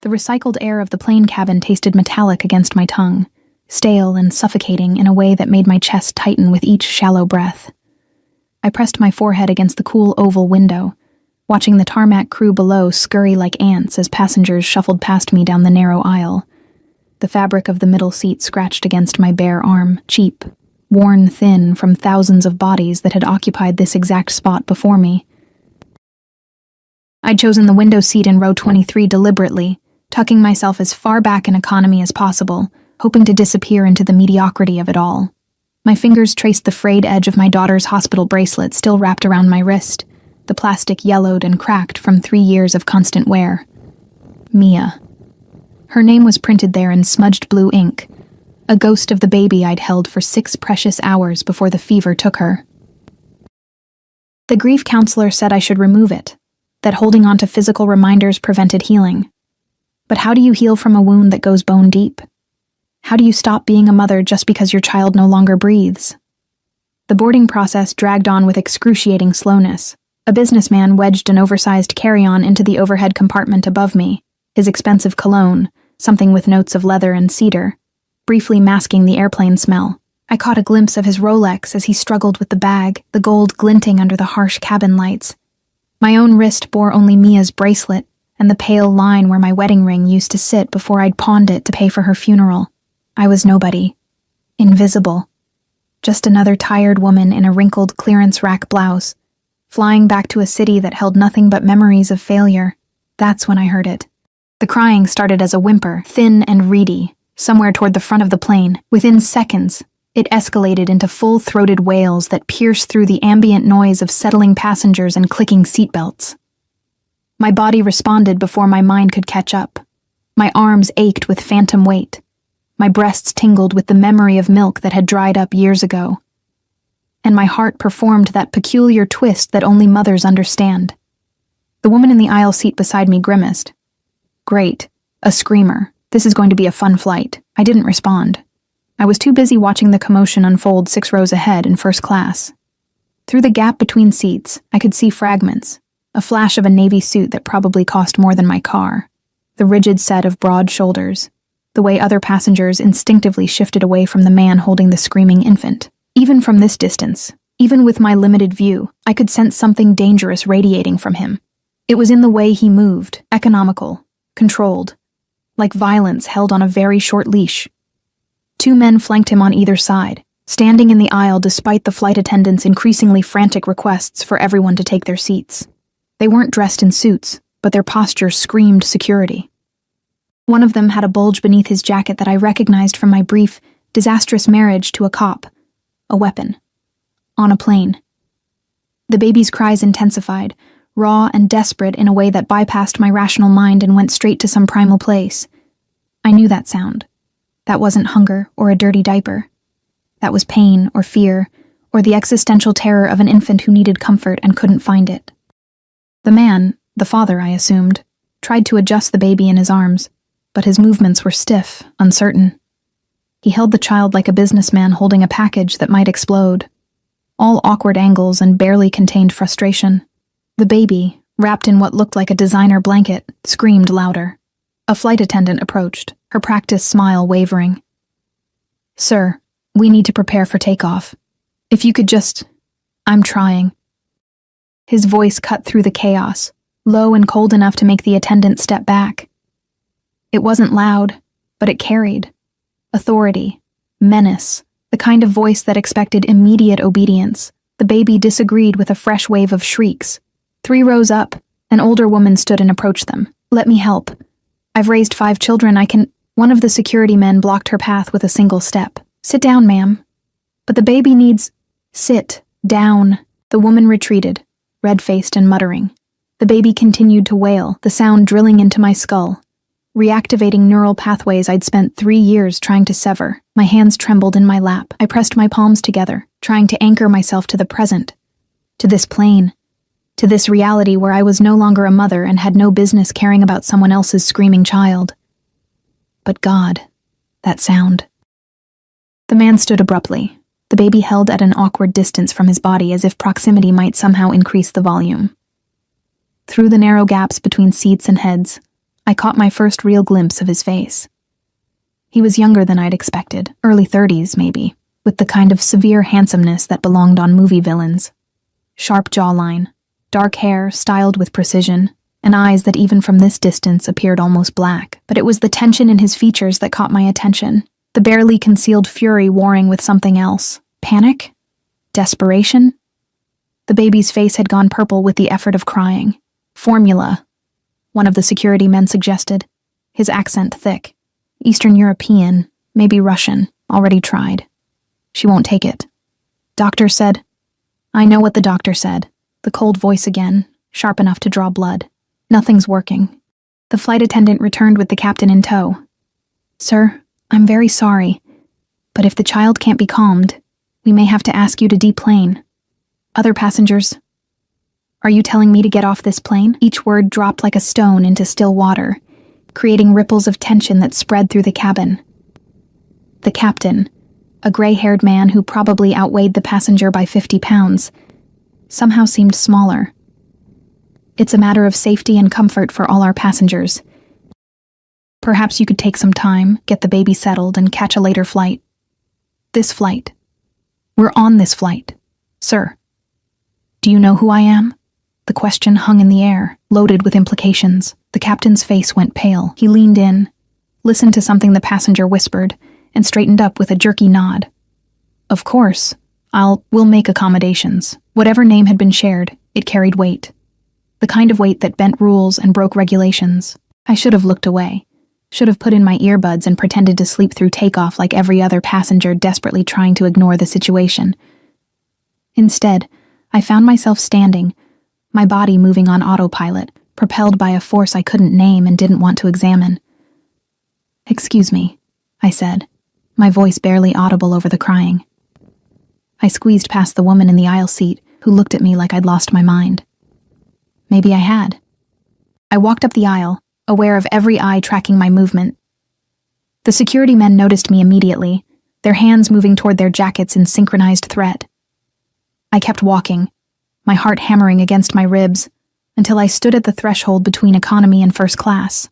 The recycled air of the plane cabin tasted metallic against my tongue, stale and suffocating in a way that made my chest tighten with each shallow breath. I pressed my forehead against the cool oval window, watching the tarmac crew below scurry like ants as passengers shuffled past me down the narrow aisle. The fabric of the middle seat scratched against my bare arm, cheap, worn thin from thousands of bodies that had occupied this exact spot before me. I'd chosen the window seat in row 23 deliberately, tucking myself as far back in economy as possible, hoping to disappear into the mediocrity of it all. My fingers traced the frayed edge of my daughter's hospital bracelet still wrapped around my wrist, the plastic yellowed and cracked from 3 years of constant wear. Mia. Her name was printed there in smudged blue ink, a ghost of the baby I'd held for 6 precious hours before the fever took her. The grief counselor said I should remove it, that holding on to physical reminders prevented healing. But how do you heal from a wound that goes bone deep? How do you stop being a mother just because your child no longer breathes? The boarding process dragged on with excruciating slowness. A businessman wedged an oversized carry-on into the overhead compartment above me, his expensive cologne, something with notes of leather and cedar, briefly masking the airplane smell. I caught a glimpse of his Rolex as he struggled with the bag, the gold glinting under the harsh cabin lights. My own wrist bore only Mia's bracelet and the pale line where my wedding ring used to sit before I'd pawned it to pay for her funeral. I was nobody. Invisible. Just another tired woman in a wrinkled clearance rack blouse, flying back to a city that held nothing but memories of failure. That's when I heard it. The crying started as a whimper, thin and reedy, somewhere toward the front of the plane. Within seconds, it escalated into full-throated wails that pierced through the ambient noise of settling passengers and clicking seatbelts. My body responded before my mind could catch up. My arms ached with phantom weight. My breasts tingled with the memory of milk that had dried up years ago. And my heart performed that peculiar twist that only mothers understand. The woman in the aisle seat beside me grimaced. Great. A screamer. This is going to be a fun flight. I didn't respond. I was too busy watching the commotion unfold 6 rows ahead in first class. Through the gap between seats, I could see fragments, a flash of a navy suit that probably cost more than my car, the rigid set of broad shoulders, the way other passengers instinctively shifted away from the man holding the screaming infant. Even from this distance, even with my limited view, I could sense something dangerous radiating from him. It was in the way he moved, economical, controlled, like violence held on a very short leash. 2 men flanked him on either side, standing in the aisle despite the flight attendants' increasingly frantic requests for everyone to take their seats. They weren't dressed in suits, but their posture screamed security. One of them had a bulge beneath his jacket that I recognized from my brief, disastrous marriage to a cop. A weapon. On a plane. The baby's cries intensified, raw and desperate in a way that bypassed my rational mind and went straight to some primal place. I knew that sound. That wasn't hunger or a dirty diaper. That was pain or fear, or the existential terror of an infant who needed comfort and couldn't find it. The man, the father I assumed, tried to adjust the baby in his arms, but his movements were stiff, uncertain. He held the child like a businessman holding a package that might explode. All awkward angles and barely contained frustration. The baby, wrapped in what looked like a designer blanket, screamed louder. A flight attendant approached, her practiced smile wavering. "Sir, we need to prepare for takeoff. If you could just... I'm trying." His voice cut through the chaos, low and cold enough to make the attendant step back. It wasn't loud, but it carried. Authority, menace, the kind of voice that expected immediate obedience. The baby disagreed with a fresh wave of shrieks. 3 rows up, an older woman stood and approached them. "Let me help. I've raised 5 children, I can..." One of the security men blocked her path with a single step. "Sit down, ma'am." "But the baby needs..." "Sit down." The woman retreated, red-faced and muttering. The baby continued to wail, the sound drilling into my skull, reactivating neural pathways I'd spent 3 years trying to sever. My hands trembled in my lap. I pressed my palms together, trying to anchor myself to the present, to this plane, to this reality where I was no longer a mother and had no business caring about someone else's screaming child. But God, that sound. The man stood abruptly, the baby held at an awkward distance from his body as if proximity might somehow increase the volume. Through the narrow gaps between seats and heads, I caught my first real glimpse of his face. He was younger than I'd expected, early 30s maybe, with the kind of severe handsomeness that belonged on movie villains. Sharp jawline, dark hair styled with precision, and eyes that even from this distance appeared almost black. But it was the tension in his features that caught my attention, the barely concealed fury warring with something else. Panic? Desperation? The baby's face had gone purple with the effort of crying. Formula, one of the security men suggested, his accent thick. Eastern European, maybe Russian, already tried. She won't take it. Doctor said. I know what the doctor said. The cold voice again, sharp enough to draw blood. Nothing's working. The flight attendant returned with the captain in tow. Sir, I'm very sorry, but if the child can't be calmed, we may have to ask you to deplane. Other passengers. Are you telling me to get off this plane? Each word dropped like a stone into still water, creating ripples of tension that spread through the cabin. The captain, a gray-haired man who probably outweighed the passenger by 50 pounds, somehow seemed smaller. It's a matter of safety and comfort for all our passengers. Perhaps you could take some time, get the baby settled, and catch a later flight. This flight. We're on this flight, sir. Do you know who I am? The question hung in the air, loaded with implications. The captain's face went pale. He leaned in, listened to something the passenger whispered, and straightened up with a jerky nod. Of course, we'll make accommodations. Whatever name had been shared, it carried weight. The kind of weight that bent rules and broke regulations. I should have looked away. Should have put in my earbuds and pretended to sleep through takeoff like every other passenger desperately trying to ignore the situation. Instead, I found myself standing, my body moving on autopilot, propelled by a force I couldn't name and didn't want to examine. Excuse me, I said, my voice barely audible over the crying. I squeezed past the woman in the aisle seat, who looked at me like I'd lost my mind. Maybe I had. I walked up the aisle, aware of every eye tracking my movement. The security men noticed me immediately, their hands moving toward their jackets in synchronized threat. I kept walking, my heart hammering against my ribs, until I stood at the threshold between economy and first class,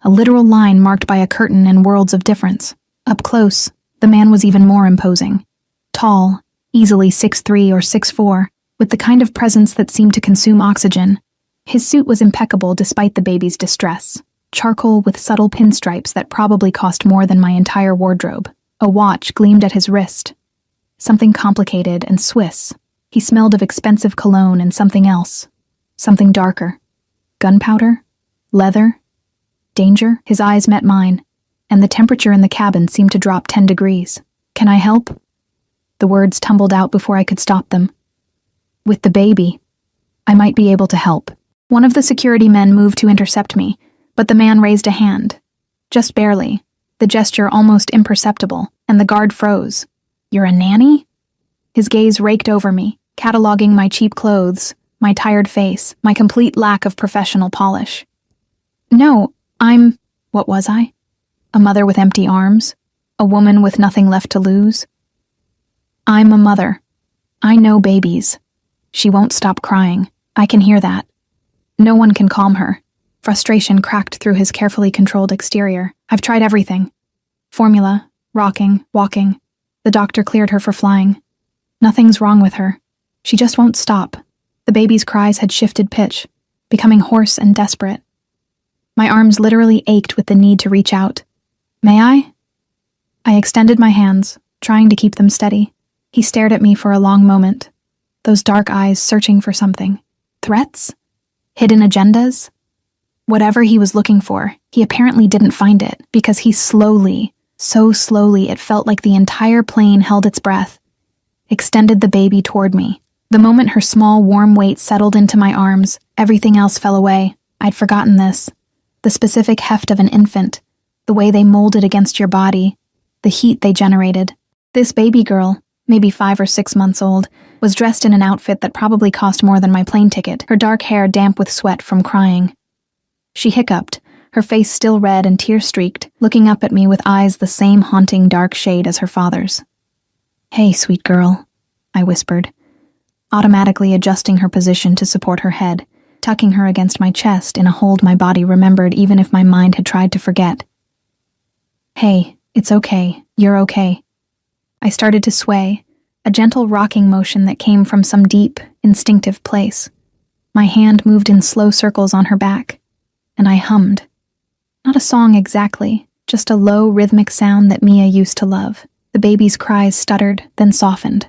a literal line marked by a curtain and worlds of difference. Up close, the man was even more imposing. Tall, easily 6'3" or 6'4", with the kind of presence that seemed to consume oxygen. His suit was impeccable despite the baby's distress, charcoal with subtle pinstripes that probably cost more than my entire wardrobe. A watch gleamed at his wrist. Something complicated and Swiss. He smelled of expensive cologne and something else. Something darker. Gunpowder? Leather? Danger? His eyes met mine, and the temperature in the cabin seemed to drop 10 degrees. Can I help? The words tumbled out before I could stop them. With the baby, I might be able to help. One of the security men moved to intercept me, but the man raised a hand. Just barely, the gesture almost imperceptible, and the guard froze. You're a nanny? His gaze raked over me, cataloging my cheap clothes, my tired face, my complete lack of professional polish. No, what was I? A mother with empty arms? A woman with nothing left to lose? I'm a mother. I know babies. She won't stop crying. I can hear that. No one can calm her. Frustration cracked through his carefully controlled exterior. I've tried everything. Formula, rocking, walking. The doctor cleared her for flying. Nothing's wrong with her. She just won't stop. The baby's cries had shifted pitch, becoming hoarse and desperate. My arms literally ached with the need to reach out. May I? I extended my hands, trying to keep them steady. He stared at me for a long moment, those dark eyes searching for something. Threats? Hidden agendas? Whatever he was looking for, he apparently didn't find it, because he slowly, so slowly it felt like the entire plane held its breath, extended the baby toward me. The moment her small, warm weight settled into my arms, everything else fell away. I'd forgotten this. The specific heft of an infant, the way they molded against your body, the heat they generated. This baby girl, maybe 5 or 6 months old, was dressed in an outfit that probably cost more than my plane ticket, her dark hair damp with sweat from crying. She hiccuped, her face still red and tear-streaked, looking up at me with eyes the same haunting dark shade as her father's. Hey, sweet girl, I whispered, automatically adjusting her position to support her head, tucking her against my chest in a hold my body remembered even if my mind had tried to forget. "Hey, it's okay. You're okay." I started to sway, a gentle rocking motion that came from some deep, instinctive place. My hand moved in slow circles on her back, and I hummed. Not a song exactly, just a low, rhythmic sound that Mia used to love. The baby's cries stuttered, then softened.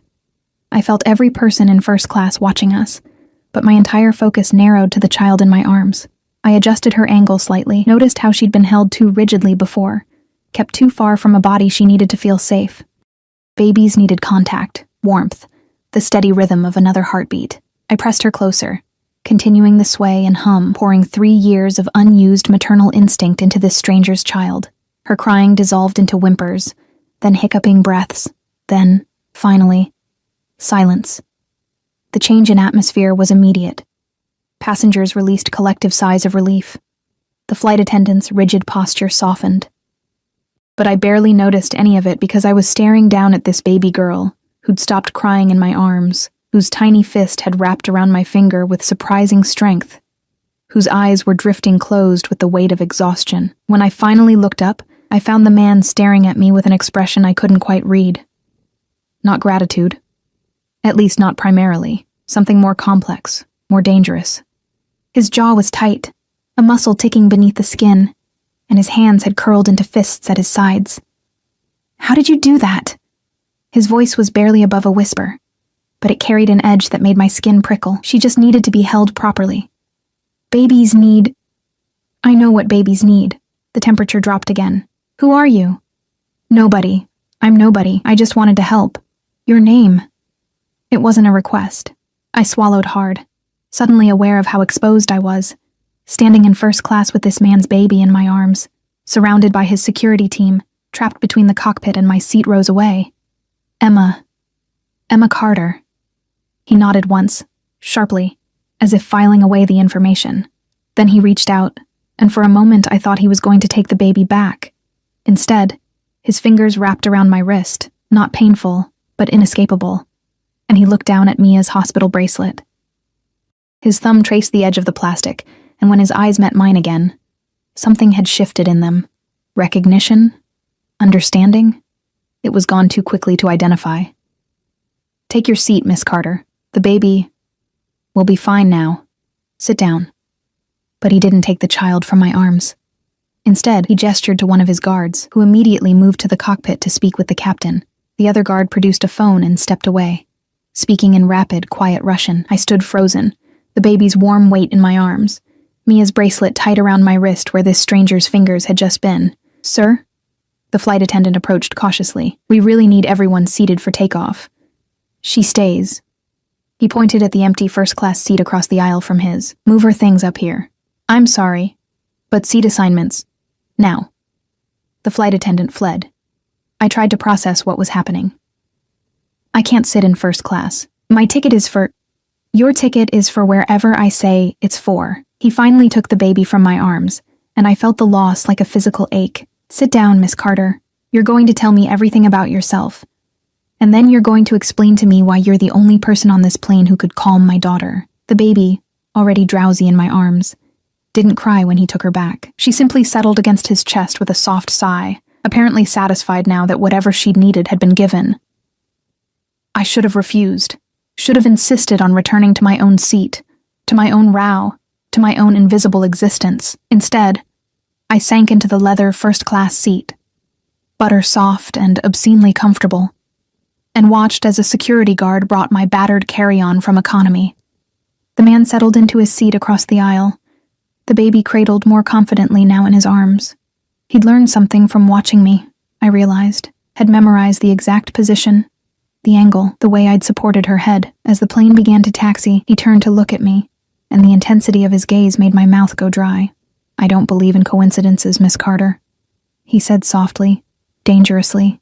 I felt every person in first class watching us, but my entire focus narrowed to the child in my arms. I adjusted her angle slightly, noticed how she'd been held too rigidly before, kept too far from a body she needed to feel safe. Babies needed contact, warmth, the steady rhythm of another heartbeat. I pressed her closer, continuing the sway and hum, pouring 3 years of unused maternal instinct into this stranger's child. Her crying dissolved into whimpers, then hiccuping breaths, then, finally, silence. The change in atmosphere was immediate. Passengers released collective sighs of relief. The flight attendant's rigid posture softened. But I barely noticed any of it because I was staring down at this baby girl who'd stopped crying in my arms, whose tiny fist had wrapped around my finger with surprising strength, whose eyes were drifting closed with the weight of exhaustion. When I finally looked up, I found the man staring at me with an expression I couldn't quite read. Not gratitude. At least not primarily. Something more complex, more dangerous. His jaw was tight, a muscle ticking beneath the skin, and his hands had curled into fists at his sides. "How did you do that?" His voice was barely above a whisper, but it carried an edge that made my skin prickle. She just needed to be held properly. Babies need... I know what babies need. The temperature dropped again. "Who are you?" "Nobody. I'm nobody. I just wanted to help." "Your name?" It wasn't a request. I swallowed hard, suddenly aware of how exposed I was, standing in first class with this man's baby in my arms, surrounded by his security team, trapped between the cockpit and my seat rows away. Emma Carter." He nodded once, sharply, as if filing away the information. Then he reached out, and for a moment I thought he was going to take the baby back. Instead, his fingers wrapped around my wrist, not painful, but inescapable, and he looked down at Mia's hospital bracelet. His thumb traced the edge of the plastic, and when his eyes met mine again, something had shifted in them. Recognition? Understanding? It was gone too quickly to identify. "Take your seat, Miss Carter. The baby will be fine now. Sit down." But he didn't take the child from my arms. Instead, he gestured to one of his guards, who immediately moved to the cockpit to speak with the captain. The other guard produced a phone and stepped away. Speaking in rapid, quiet Russian, I stood frozen, the baby's warm weight in my arms, Mia's bracelet tight around my wrist where this stranger's fingers had just been. "Sir?" The flight attendant approached cautiously. "We really need everyone seated for takeoff." "She stays." He pointed at the empty first-class seat across the aisle from his. "Move her things up here." "I'm sorry, but seat assignments. Now." The flight attendant fled. I tried to process what was happening. "I can't sit in first class. My ticket is for..." "Your ticket is for wherever I say it's for." He finally took the baby from my arms, and I felt the loss like a physical ache. "Sit down, Miss Carter. You're going to tell me everything about yourself. And then you're going to explain to me why you're the only person on this plane who could calm my daughter." The baby, already drowsy in my arms, didn't cry when he took her back. She simply settled against his chest with a soft sigh, apparently satisfied now that whatever she'd needed had been given. I should have refused, should have insisted on returning to my own seat, to my own row, to my own invisible existence. Instead, I sank into the leather first-class seat, butter soft and obscenely comfortable, and watched as a security guard brought my battered carry-on from economy. The man settled into his seat across the aisle, the baby cradled more confidently now in his arms. He'd learned something from watching me, I realized, had memorized the exact position, the angle, the way I'd supported her head. As the plane began to taxi, he turned to look at me, and the intensity of his gaze made my mouth go dry. "I don't believe in coincidences, Miss Carter," he said softly, dangerously.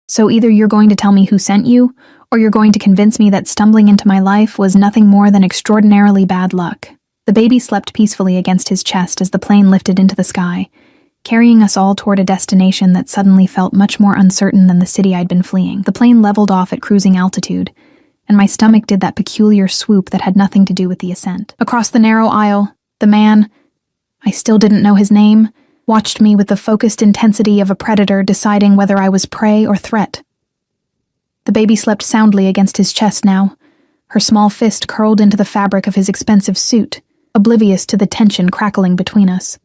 "So either you're going to tell me who sent you, or you're going to convince me that stumbling into my life was nothing more than extraordinarily bad luck." The baby slept peacefully against his chest as the plane lifted into the sky, carrying us all toward a destination that suddenly felt much more uncertain than the city I'd been fleeing. The plane leveled off at cruising altitude, and my stomach did that peculiar swoop that had nothing to do with the ascent. Across the narrow aisle, the man, I still didn't know his name, watched me with the focused intensity of a predator deciding whether I was prey or threat. The baby slept soundly against his chest now, her small fist curled into the fabric of his expensive suit, oblivious to the tension crackling between us.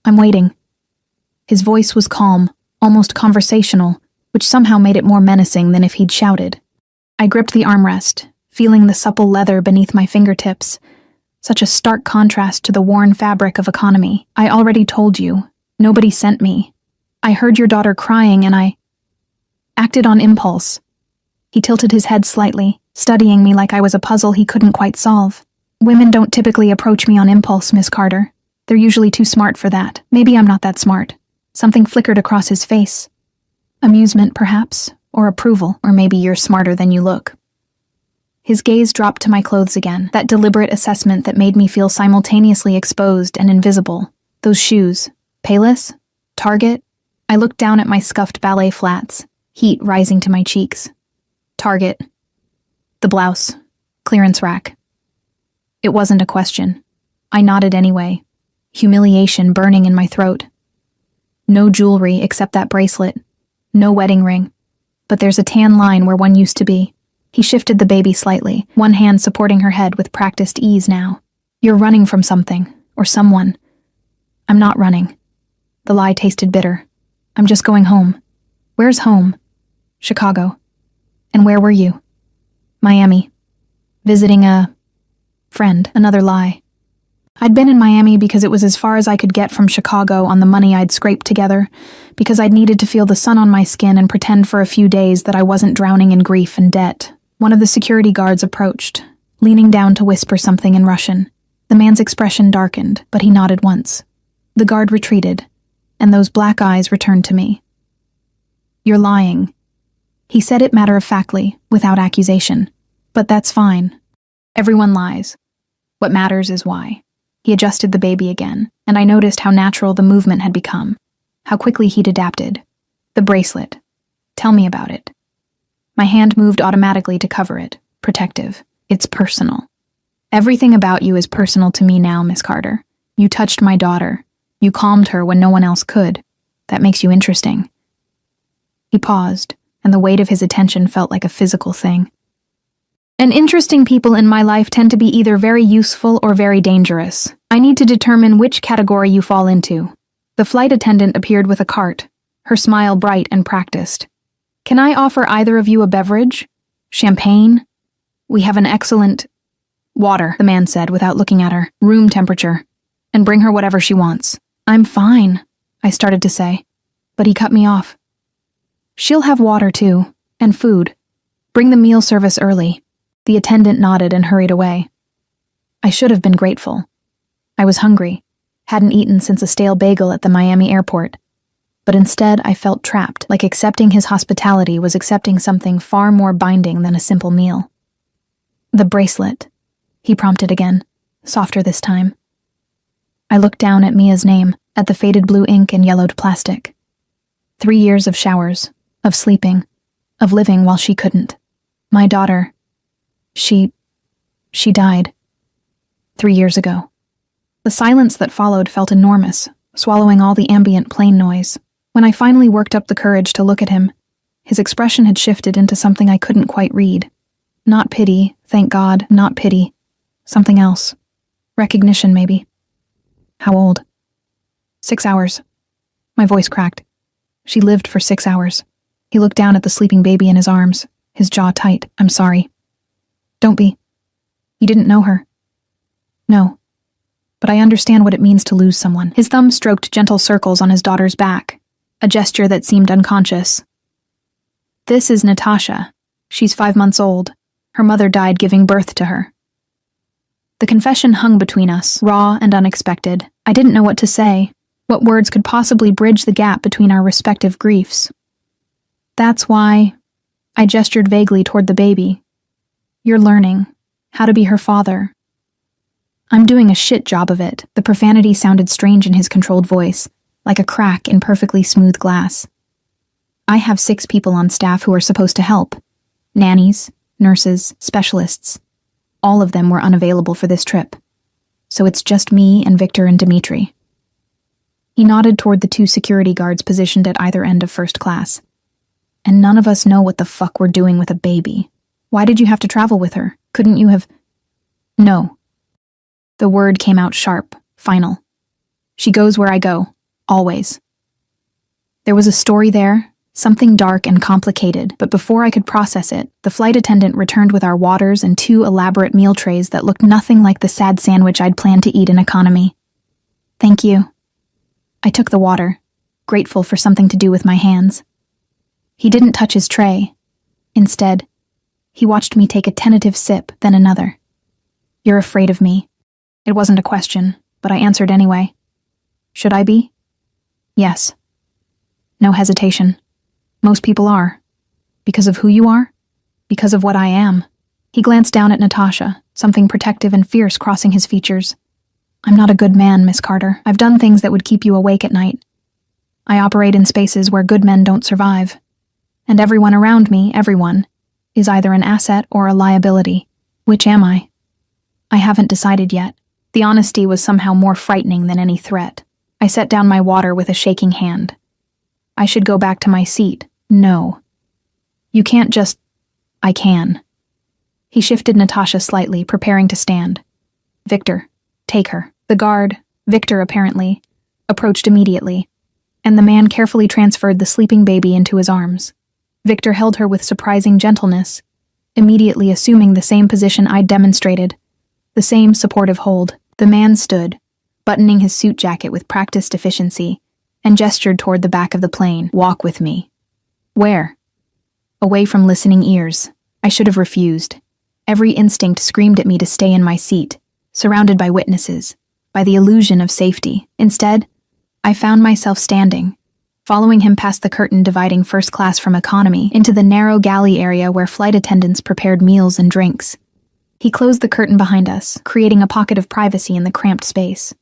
I'm waiting. His voice was calm, almost conversational, which somehow made it more menacing than if he'd shouted. I gripped the armrest, feeling the supple leather beneath my fingertips, such a stark contrast to the worn fabric of economy. I already told you, nobody sent me. I heard your daughter crying and I acted on impulse. He tilted his head slightly, studying me like I was a puzzle he couldn't quite solve. Women don't typically approach me on impulse, Miss Carter. They're usually too smart for that. Maybe I'm not that smart. Something flickered across his face. Amusement, perhaps, or approval, or maybe you're smarter than you look. His gaze dropped to my clothes again, that deliberate assessment that made me feel simultaneously exposed and invisible. Those shoes. Payless? Target? I looked down at my scuffed ballet flats, heat rising to my cheeks. Target. The blouse. Clearance rack. It wasn't a question. I nodded anyway, humiliation burning in my throat. No jewelry except that bracelet. No wedding ring. But there's a tan line where one used to be. He shifted the baby slightly, one hand supporting her head with practiced ease now. You're running from something, or someone. I'm not running. The lie tasted bitter. I'm just going home. Where's home? Chicago. And where were you? Miami. Visiting a friend. Another lie. I'd been in Miami because it was as far as I could get from Chicago on the money I'd scraped together, because I'd needed to feel the sun on my skin and pretend for a few days that I wasn't drowning in grief and debt. One of the security guards approached, leaning down to whisper something in Russian. The man's expression darkened, but he nodded once. The guard retreated, and those black eyes returned to me. You're lying. He said it matter-of-factly, without accusation. But that's fine. Everyone lies. What matters is why. He adjusted the baby again, and I noticed how natural the movement had become, how quickly he'd adapted. The bracelet. Tell me about it. My hand moved automatically to cover it, protective. It's personal. Everything about you is personal to me now, Miss Carter. You touched my daughter. You calmed her when no one else could. That makes you interesting. He paused, and the weight of his attention felt like a physical thing. And interesting people in my life tend to be either very useful or very dangerous. I need to determine which category you fall into. The flight attendant appeared with a cart, her smile bright and practiced. Can I offer either of you a beverage? Champagne? We have an excellent... Water, the man said without looking at her. Room temperature. And bring her whatever she wants. I'm fine, I started to say, but he cut me off. She'll have water too, and food. Bring the meal service early. The attendant nodded and hurried away. I should have been grateful. I was hungry, hadn't eaten since a stale bagel at the Miami airport. But instead I felt trapped, like accepting his hospitality was accepting something far more binding than a simple meal. The bracelet, he prompted again, softer this time. I looked down at Mia's name, at the faded blue ink and yellowed plastic. 3 years of showers, of sleeping, of living while she couldn't. My daughter, she died 3 years ago. The silence that followed felt enormous, swallowing all the ambient plane noise. When I finally worked up the courage to look at him, his expression had shifted into something I couldn't quite read. Not pity, thank God, not pity. Something else. Recognition, maybe. How old? 6 hours. My voice cracked. She lived for 6 hours. He looked down at the sleeping baby in his arms, his jaw tight. I'm sorry. Don't be. You didn't know her. No. But I understand what it means to lose someone. His thumb stroked gentle circles on his daughter's back, a gesture that seemed unconscious. This is Natasha. She's 5 months old. Her mother died giving birth to her. The confession hung between us, raw and unexpected. I didn't know what to say, what words could possibly bridge the gap between our respective griefs. That's why... I gestured vaguely toward the baby. You're learning how to be her father. I'm doing a shit job of it. The profanity sounded strange in his controlled voice, like a crack in perfectly smooth glass. I have 6 people on staff who are supposed to help. Nannies, nurses, specialists. All of them were unavailable for this trip. So it's just me and Victor and Dimitri. He nodded toward the 2 security guards positioned at either end of first class. And none of us know what the fuck we're doing with a baby. Why did you have to travel with her? Couldn't you have... No. The word came out sharp, final. She goes where I go, always. There was a story there, something dark and complicated, but before I could process it, the flight attendant returned with our waters and 2 elaborate meal trays that looked nothing like the sad sandwich I'd planned to eat in economy. Thank you. I took the water, grateful for something to do with my hands. He didn't touch his tray. Instead, he watched me take a tentative sip, then another. You're afraid of me. It wasn't a question, but I answered anyway. Should I be? Yes. No hesitation. Most people are. Because of who you are? Because of what I am. He glanced down at Natasha, something protective and fierce crossing his features. I'm not a good man, Miss Carter. I've done things that would keep you awake at night. I operate in spaces where good men don't survive. And everyone around me, everyone, is either an asset or a liability. Which am I? I haven't decided yet. The honesty was somehow more frightening than any threat. I set down my water with a shaking hand. I should go back to my seat. No. You can't just... I can. He shifted Natasha slightly, preparing to stand. Victor, take her. The guard, Victor apparently, approached immediately, and the man carefully transferred the sleeping baby into his arms. Victor held her with surprising gentleness, immediately assuming the same position I'd demonstrated, the same supportive hold. The man stood, buttoning his suit jacket with practiced efficiency, and gestured toward the back of the plane. Walk with me. Where? Away from listening ears. I should have refused. Every instinct screamed at me to stay in my seat, surrounded by witnesses, by the illusion of safety. Instead, I found myself standing, following him past the curtain dividing first class from economy into the narrow galley area where flight attendants prepared meals and drinks. He closed the curtain behind us, creating a pocket of privacy in the cramped space.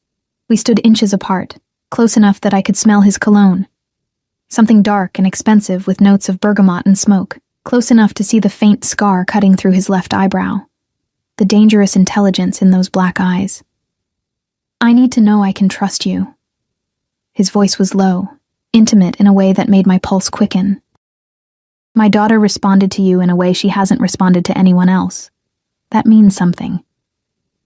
We stood inches apart, close enough that I could smell his cologne. Something dark and expensive with notes of bergamot and smoke, close enough to see the faint scar cutting through his left eyebrow. The dangerous intelligence in those black eyes. I need to know I can trust you. His voice was low, intimate in a way that made my pulse quicken. My daughter responded to you in a way she hasn't responded to anyone else. That means something.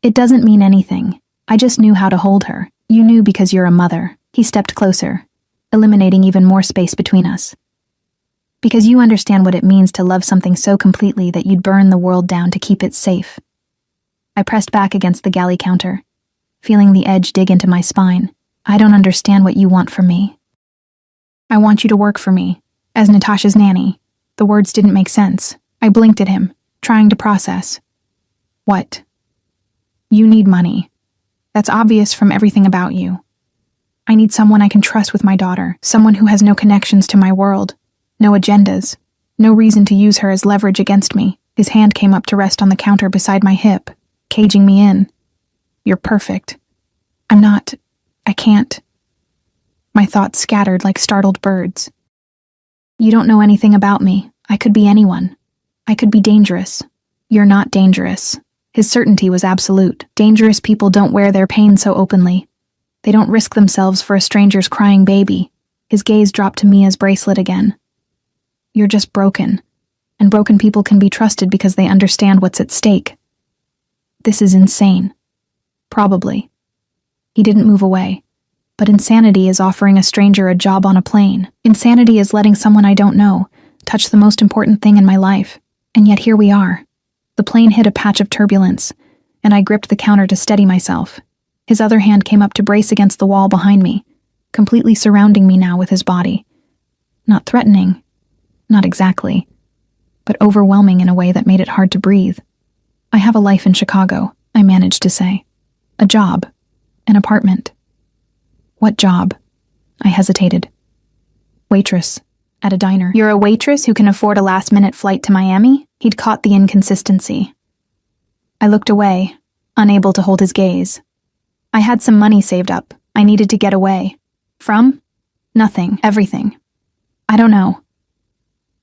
It doesn't mean anything. I just knew how to hold her. You knew because you're a mother. He stepped closer, eliminating even more space between us. Because you understand what it means to love something so completely that you'd burn the world down to keep it safe. I pressed back against the galley counter, feeling the edge dig into my spine. I don't understand what you want from me. I want you to work for me, as Natasha's nanny. The words didn't make sense. I blinked at him, trying to process. What? You need money. That's obvious from everything about you. I need someone I can trust with my daughter, someone who has no connections to my world, no agendas, no reason to use her as leverage against me. His hand came up to rest on the counter beside my hip, caging me in. You're perfect. I'm not. I can't. My thoughts scattered like startled birds. You don't know anything about me. I could be anyone. I could be dangerous. You're not dangerous. His certainty was absolute. Dangerous people don't wear their pain so openly. They don't risk themselves for a stranger's crying baby. His gaze dropped to Mia's bracelet again. You're just broken. And broken people can be trusted because they understand what's at stake. This is insane. Probably. He didn't move away. But insanity is offering a stranger a job on a plane. Insanity is letting someone I don't know touch the most important thing in my life. And yet here we are. The plane hit a patch of turbulence, and I gripped the counter to steady myself. His other hand came up to brace against the wall behind me, completely surrounding me now with his body. Not threatening. Not exactly. But overwhelming in a way that made it hard to breathe. I have a life in Chicago, I managed to say. A job. An apartment. What job? I hesitated. Waitress. At a diner. You're a waitress who can afford a last-minute flight to Miami? He'd caught the inconsistency. I looked away, unable to hold his gaze. I had some money saved up. I needed to get away. From? Nothing. Everything. I don't know.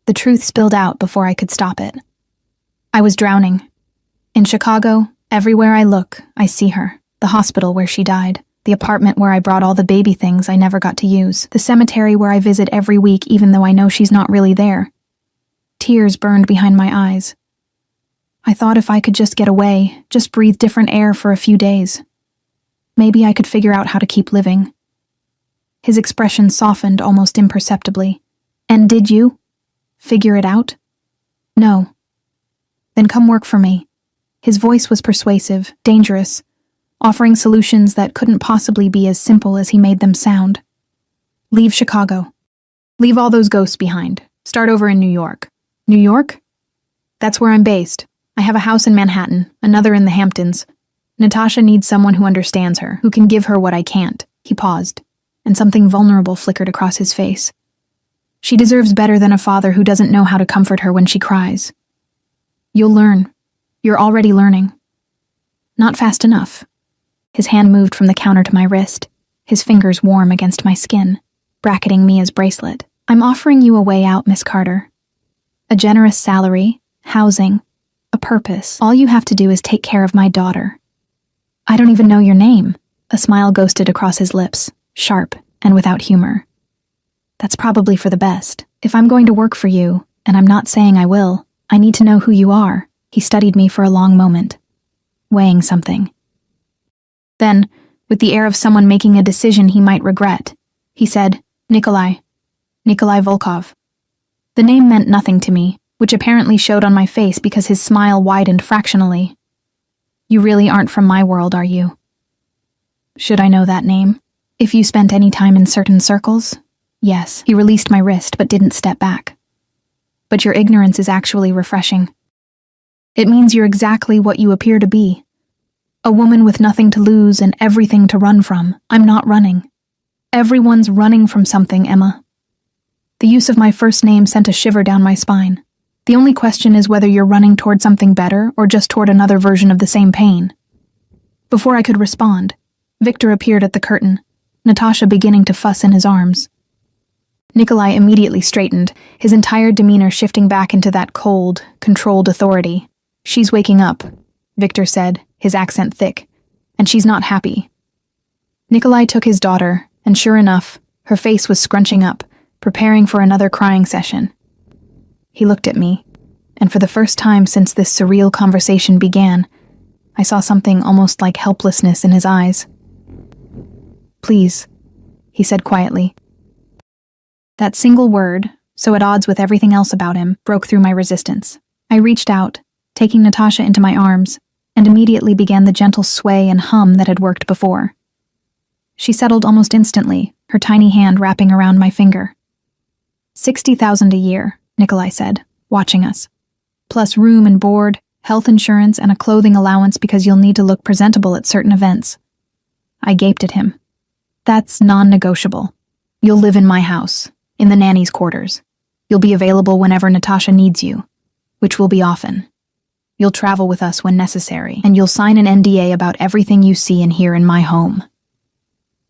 The truth spilled out before I could stop it. I was drowning. In Chicago, everywhere I look, I see her. The hospital where she died. The apartment where I brought all the baby things I never got to use. The cemetery where I visit every week even though I know she's not really there. Tears burned behind my eyes. I thought if I could just get away, just breathe different air for a few days, maybe I could figure out how to keep living. His expression softened almost imperceptibly. And did you? Figure it out? No. Then come work for me. His voice was persuasive, dangerous, offering solutions that couldn't possibly be as simple as he made them sound. Leave Chicago. Leave all those ghosts behind. Start over in New York. New York? That's where I'm based. I have a house in Manhattan, another in the Hamptons. Natasha needs someone who understands her, who can give her what I can't. He paused, and something vulnerable flickered across his face. She deserves better than a father who doesn't know how to comfort her when she cries. You'll learn. You're already learning. Not fast enough. His hand moved from the counter to my wrist, his fingers warm against my skin, bracketing me as bracelet. I'm offering you a way out, Miss Carter. A generous salary, housing, a purpose. All you have to do is take care of my daughter. I don't even know your name. A smile ghosted across his lips, sharp and without humor. That's probably for the best. If I'm going to work for you, and I'm not saying I will, I need to know who you are. He studied me for a long moment, weighing something. Then, with the air of someone making a decision he might regret, he said, Nikolai Volkov. The name meant nothing to me, which apparently showed on my face because his smile widened fractionally. You really aren't from my world, are you? Should I know that name? If you spent any time in certain circles? Yes. He released my wrist but didn't step back. But your ignorance is actually refreshing. It means you're exactly what you appear to be. A woman with nothing to lose and everything to run from. I'm not running. Everyone's running from something, Emma. The use of my first name sent a shiver down my spine. The only question is whether you're running toward something better or just toward another version of the same pain. Before I could respond, Victor appeared at the curtain, Natasha beginning to fuss in his arms. Nikolai immediately straightened, his entire demeanor shifting back into that cold, controlled authority. She's waking up, Victor said, his accent thick, and she's not happy. Nikolai took his daughter, and sure enough, her face was scrunching up, preparing for another crying session. He looked at me, and for the first time since this surreal conversation began, I saw something almost like helplessness in his eyes. Please, he said quietly. That single word, so at odds with everything else about him, broke through my resistance. I reached out, taking Natasha into my arms, and immediately began the gentle sway and hum that had worked before. She settled almost instantly, her tiny hand wrapping around my finger. 60,000 a year, Nikolai said, watching us. Plus room and board, health insurance, and a clothing allowance because you'll need to look presentable at certain events. I gaped at him. That's non-negotiable. You'll live in my house, in the nanny's quarters. You'll be available whenever Natasha needs you, which will be often. You'll travel with us when necessary, and you'll sign an NDA about everything you see and hear in my home.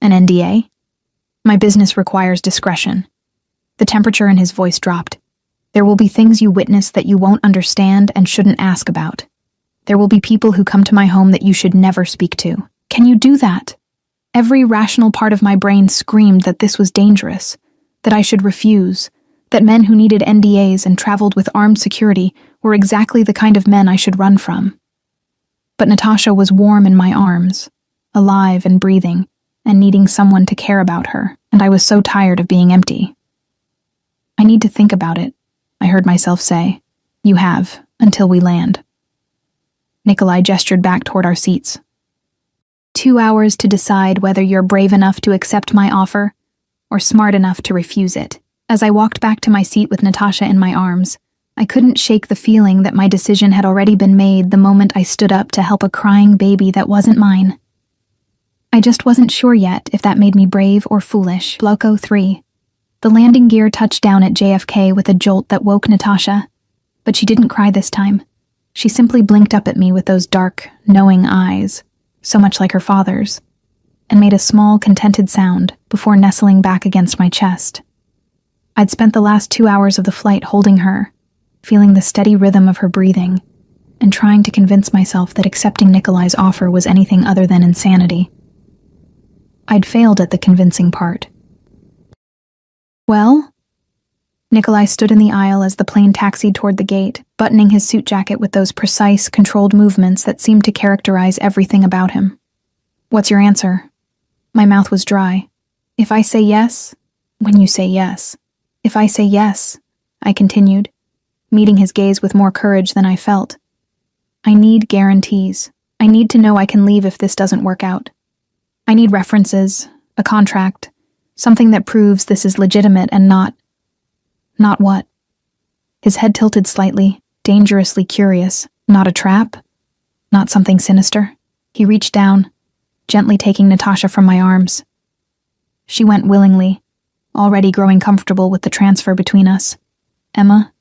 An NDA? My business requires discretion. The temperature in his voice dropped. There will be things you witness that you won't understand and shouldn't ask about. There will be people who come to my home that you should never speak to. Can you do that? Every rational part of my brain screamed that this was dangerous, that I should refuse, that men who needed NDAs and traveled with armed security were exactly the kind of men I should run from. But Natasha was warm in my arms, alive and breathing, and needing someone to care about her, and I was so tired of being empty. I need to think about it, I heard myself say. You have, until we land. Nikolai gestured back toward our seats. 2 hours to decide whether you're brave enough to accept my offer or smart enough to refuse it. As I walked back to my seat with Natasha in my arms, I couldn't shake the feeling that my decision had already been made the moment I stood up to help a crying baby that wasn't mine. I just wasn't sure yet if that made me brave or foolish. Bloco 3. The landing gear touched down at JFK with a jolt that woke Natasha, but she didn't cry this time. She simply blinked up at me with those dark, knowing eyes, so much like her father's, and made a small, contented sound before nestling back against my chest. I'd spent the last 2 hours of the flight holding her, feeling the steady rhythm of her breathing, and trying to convince myself that accepting Nikolai's offer was anything other than insanity. I'd failed at the convincing part. Well? Nikolai stood in the aisle as the plane taxied toward the gate, buttoning his suit jacket with those precise, controlled movements that seemed to characterize everything about him. What's your answer? My mouth was dry. If I say yes? When you say yes. If I say yes, I continued, meeting his gaze with more courage than I felt. I need guarantees. I need to know I can leave if this doesn't work out. I need references, a contract, something that proves this is legitimate and not what? His head tilted slightly, dangerously curious. Not a trap? Not something sinister? He reached down, gently taking Natasha from my arms. She went willingly, already growing comfortable with the transfer between us. Emma,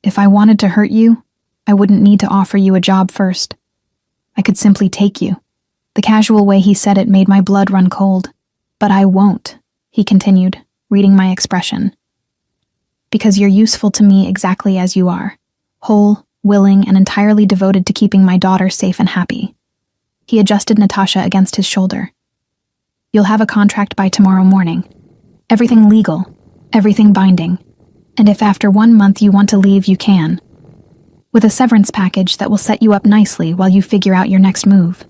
if I wanted to hurt you, I wouldn't need to offer you a job first. I could simply take you. The casual way he said it made my blood run cold. But I won't, he continued, reading my expression. Because you're useful to me exactly as you are, whole, willing, and entirely devoted to keeping my daughter safe and happy. He adjusted Natasha against his shoulder. You'll have a contract by tomorrow morning. Everything legal, everything binding. And if after 1 month you want to leave, you can. With a severance package that will set you up nicely while you figure out your next move.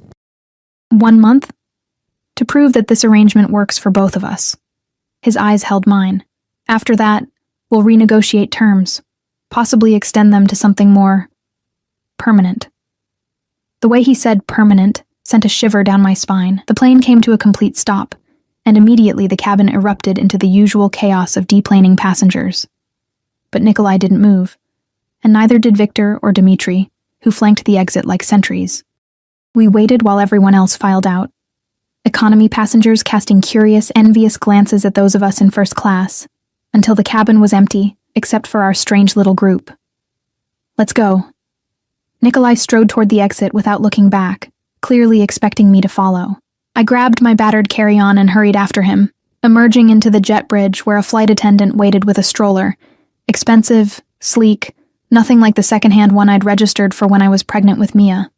1 month? To prove that this arrangement works for both of us. His eyes held mine. After that, we'll renegotiate terms, possibly extend them to something more permanent. The way he said permanent sent a shiver down my spine. The plane came to a complete stop, and immediately the cabin erupted into the usual chaos of deplaning passengers. But Nikolai didn't move, and neither did Victor or Dmitri, who flanked the exit like sentries. We waited while everyone else filed out, economy passengers casting curious, envious glances at those of us in first class, until the cabin was empty, except for our strange little group. Let's go. Nikolai strode toward the exit without looking back, clearly expecting me to follow. I grabbed my battered carry-on and hurried after him, emerging into the jet bridge where a flight attendant waited with a stroller. Expensive, sleek, nothing like the second-hand one I'd registered for when I was pregnant with Mia.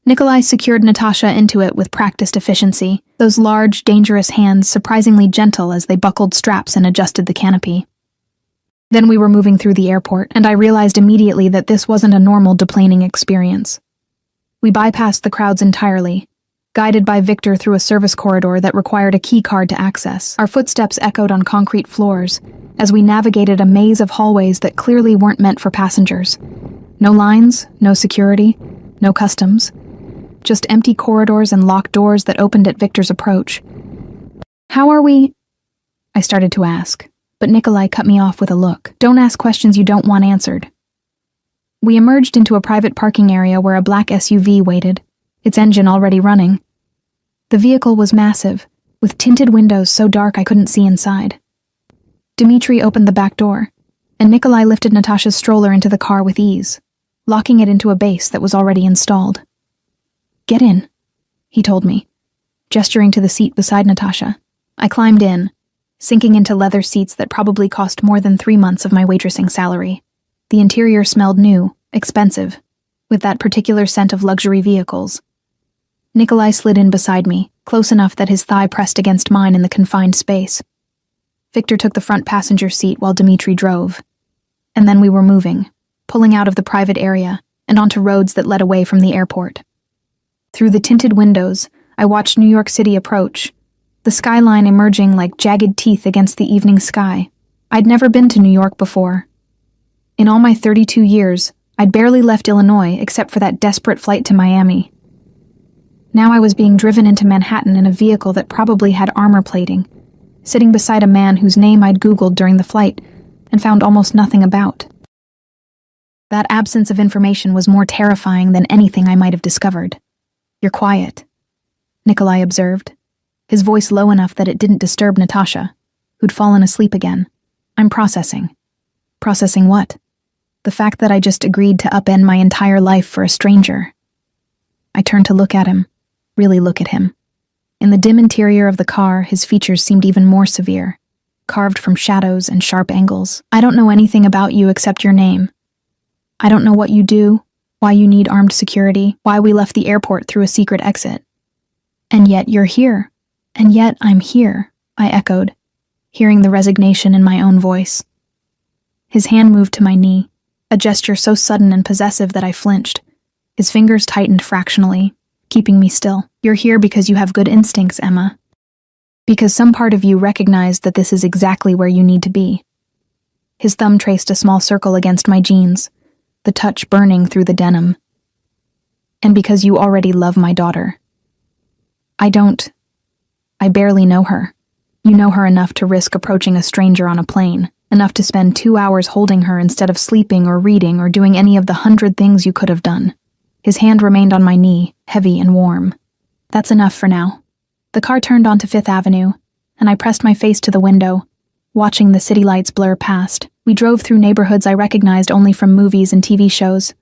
Nikolai secured Natasha into it with practiced efficiency, those large, dangerous hands surprisingly gentle as they buckled straps and adjusted the canopy. Then we were moving through the airport, and I realized immediately that this wasn't a normal deplaning experience. We bypassed the crowds entirely, guided by Victor through a service corridor that required a key card to access. Our footsteps echoed on concrete floors as we navigated a maze of hallways that clearly weren't meant for passengers. No lines, no security, no customs. Just empty corridors and locked doors that opened at Victor's approach. How are we? I started to ask, but Nikolai cut me off with a look. Don't ask questions you don't want answered. We emerged into a private parking area where a black SUV waited, its engine already running. The vehicle was massive, with tinted windows so dark I couldn't see inside. Dmitri opened the back door, and Nikolai lifted Natasha's stroller into the car with ease, locking it into a base that was already installed. Get in, he told me, gesturing to the seat beside Natasha. I climbed in, sinking into leather seats that probably cost more than 3 months of my waitressing salary. The interior smelled new, expensive, with that particular scent of luxury vehicles. Nikolai slid in beside me, close enough that his thigh pressed against mine in the confined space. Victor took the front passenger seat while Dmitri drove. And then we were moving, pulling out of the private area and onto roads that led away from the airport. Through the tinted windows, I watched New York City approach, the skyline emerging like jagged teeth against the evening sky. I'd never been to New York before. In all my 32 years, I'd barely left Illinois except for that desperate flight to Miami. Now I was being driven into Manhattan in a vehicle that probably had armor plating, sitting beside a man whose name I'd Googled during the flight and found almost nothing about. That absence of information was more terrifying than anything I might have discovered. You're quiet, Nikolai observed, his voice low enough that it didn't disturb Natasha, who'd fallen asleep again. I'm processing. Processing what? The fact that I just agreed to upend my entire life for a stranger. I turned to look at him, really look at him. In the dim interior of the car, his features seemed even more severe, carved from shadows and sharp angles. I don't know anything about you except your name. I don't know what you do, why you need armed security, why we left the airport through a secret exit. And yet you're here. And yet I'm here, I echoed, hearing the resignation in my own voice. His hand moved to my knee, a gesture so sudden and possessive that I flinched. His fingers tightened fractionally, keeping me still. You're here because you have good instincts, Emma. Because some part of you recognized that this is exactly where you need to be. His thumb traced a small circle against my jeans, the touch burning through the denim. And because you already love my daughter. I barely know her. You know her enough to risk approaching a stranger on a plane, enough to spend 2 hours holding her instead of sleeping or reading or doing any of the 100 things you could have done. His hand remained on my knee, heavy and warm. That's enough for now. The car turned onto Fifth Avenue, and I pressed my face to the window, watching the city lights blur past. We drove through neighborhoods I recognized only from movies and TV shows,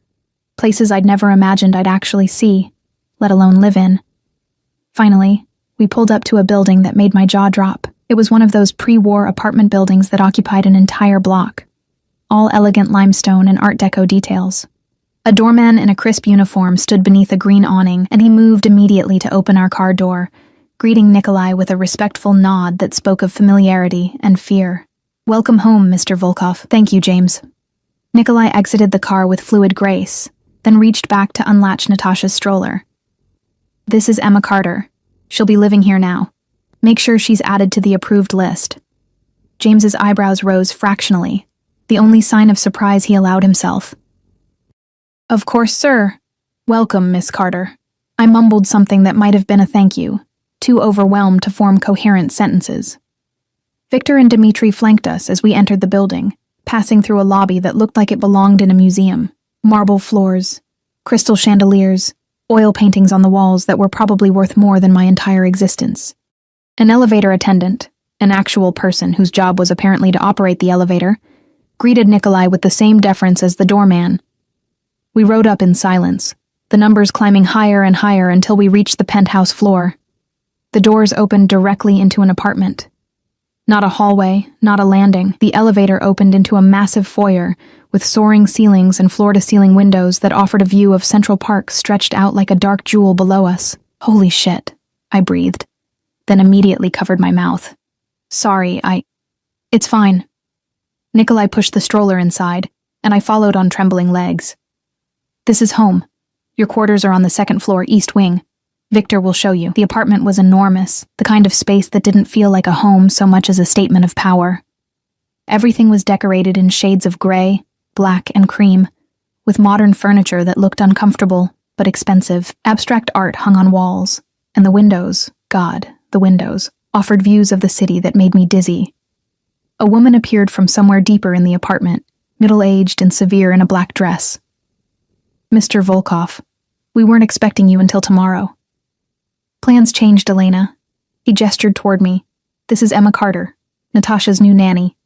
places I'd never imagined I'd actually see, let alone live in. Finally, we pulled up to a building that made my jaw drop. It was one of those pre-war apartment buildings that occupied an entire block, all elegant limestone and Art Deco details. A doorman in a crisp uniform stood beneath a green awning, and he moved immediately to open our car door, greeting Nikolai with a respectful nod that spoke of familiarity and fear. Welcome home, Mr. Volkov. Thank you, James. Nikolai exited the car with fluid grace, then reached back to unlatch Natasha's stroller. This is Emma Carter. She'll be living here now. Make sure she's added to the approved list. James's eyebrows rose fractionally, the only sign of surprise he allowed himself. Of course, sir. Welcome, Miss Carter. I mumbled something that might have been a thank you, too overwhelmed to form coherent sentences. Victor and Dmitri flanked us as we entered the building, passing through a lobby that looked like it belonged in a museum. Marble floors, crystal chandeliers, oil paintings on the walls that were probably worth more than my entire existence. An elevator attendant, an actual person whose job was apparently to operate the elevator, greeted Nikolai with the same deference as the doorman. We rode up in silence, the numbers climbing higher and higher until we reached the penthouse floor. The doors opened directly into an apartment. Not a hallway, not a landing. The elevator opened into a massive foyer with soaring ceilings and floor-to-ceiling windows that offered a view of Central Park stretched out like a dark jewel below us. Holy shit, I breathed, then immediately covered my mouth. Sorry, It's fine. Nikolai pushed the stroller inside, and I followed on trembling legs. This is home. Your quarters are on the second floor, east wing. Victor will show you. The apartment was enormous, the kind of space that didn't feel like a home so much as a statement of power. Everything was decorated in shades of gray, black, and cream, with modern furniture that looked uncomfortable but expensive. Abstract art hung on walls, and the windows, the windows, offered views of the city that made me dizzy. A woman appeared from somewhere deeper in the apartment, middle-aged and severe in a black dress. Mr. Volkov, we weren't expecting you until tomorrow. Plans changed, Elena. He gestured toward me. This is Emma Carter, Natasha's new nanny.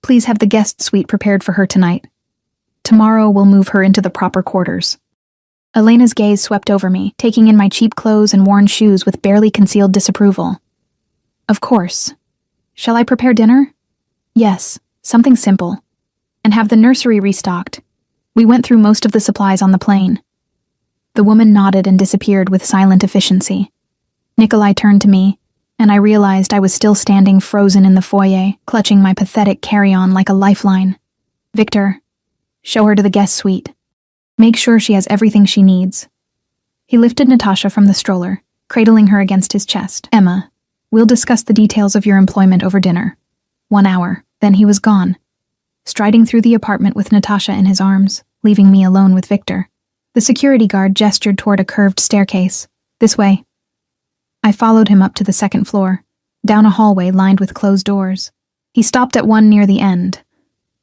Please have the guest suite prepared for her tonight. Tomorrow we'll move her into the proper quarters. Elena's gaze swept over me, taking in my cheap clothes and worn shoes with barely concealed disapproval. Of course. Shall I prepare dinner? Yes, something simple. And have the nursery restocked. We went through most of the supplies on the plane. The woman nodded and disappeared with silent efficiency. Nikolai turned to me, and I realized I was still standing frozen in the foyer, clutching my pathetic carry-on like a lifeline. Victor, show her to the guest suite. Make sure she has everything she needs. He lifted Natasha from the stroller, cradling her against his chest. Emma, we'll discuss the details of your employment over dinner. 1 hour, then he was gone, striding through the apartment with Natasha in his arms, leaving me alone with Victor. The security guard gestured toward a curved staircase. This way. I followed him up to the second floor, down a hallway lined with closed doors. He stopped at one near the end,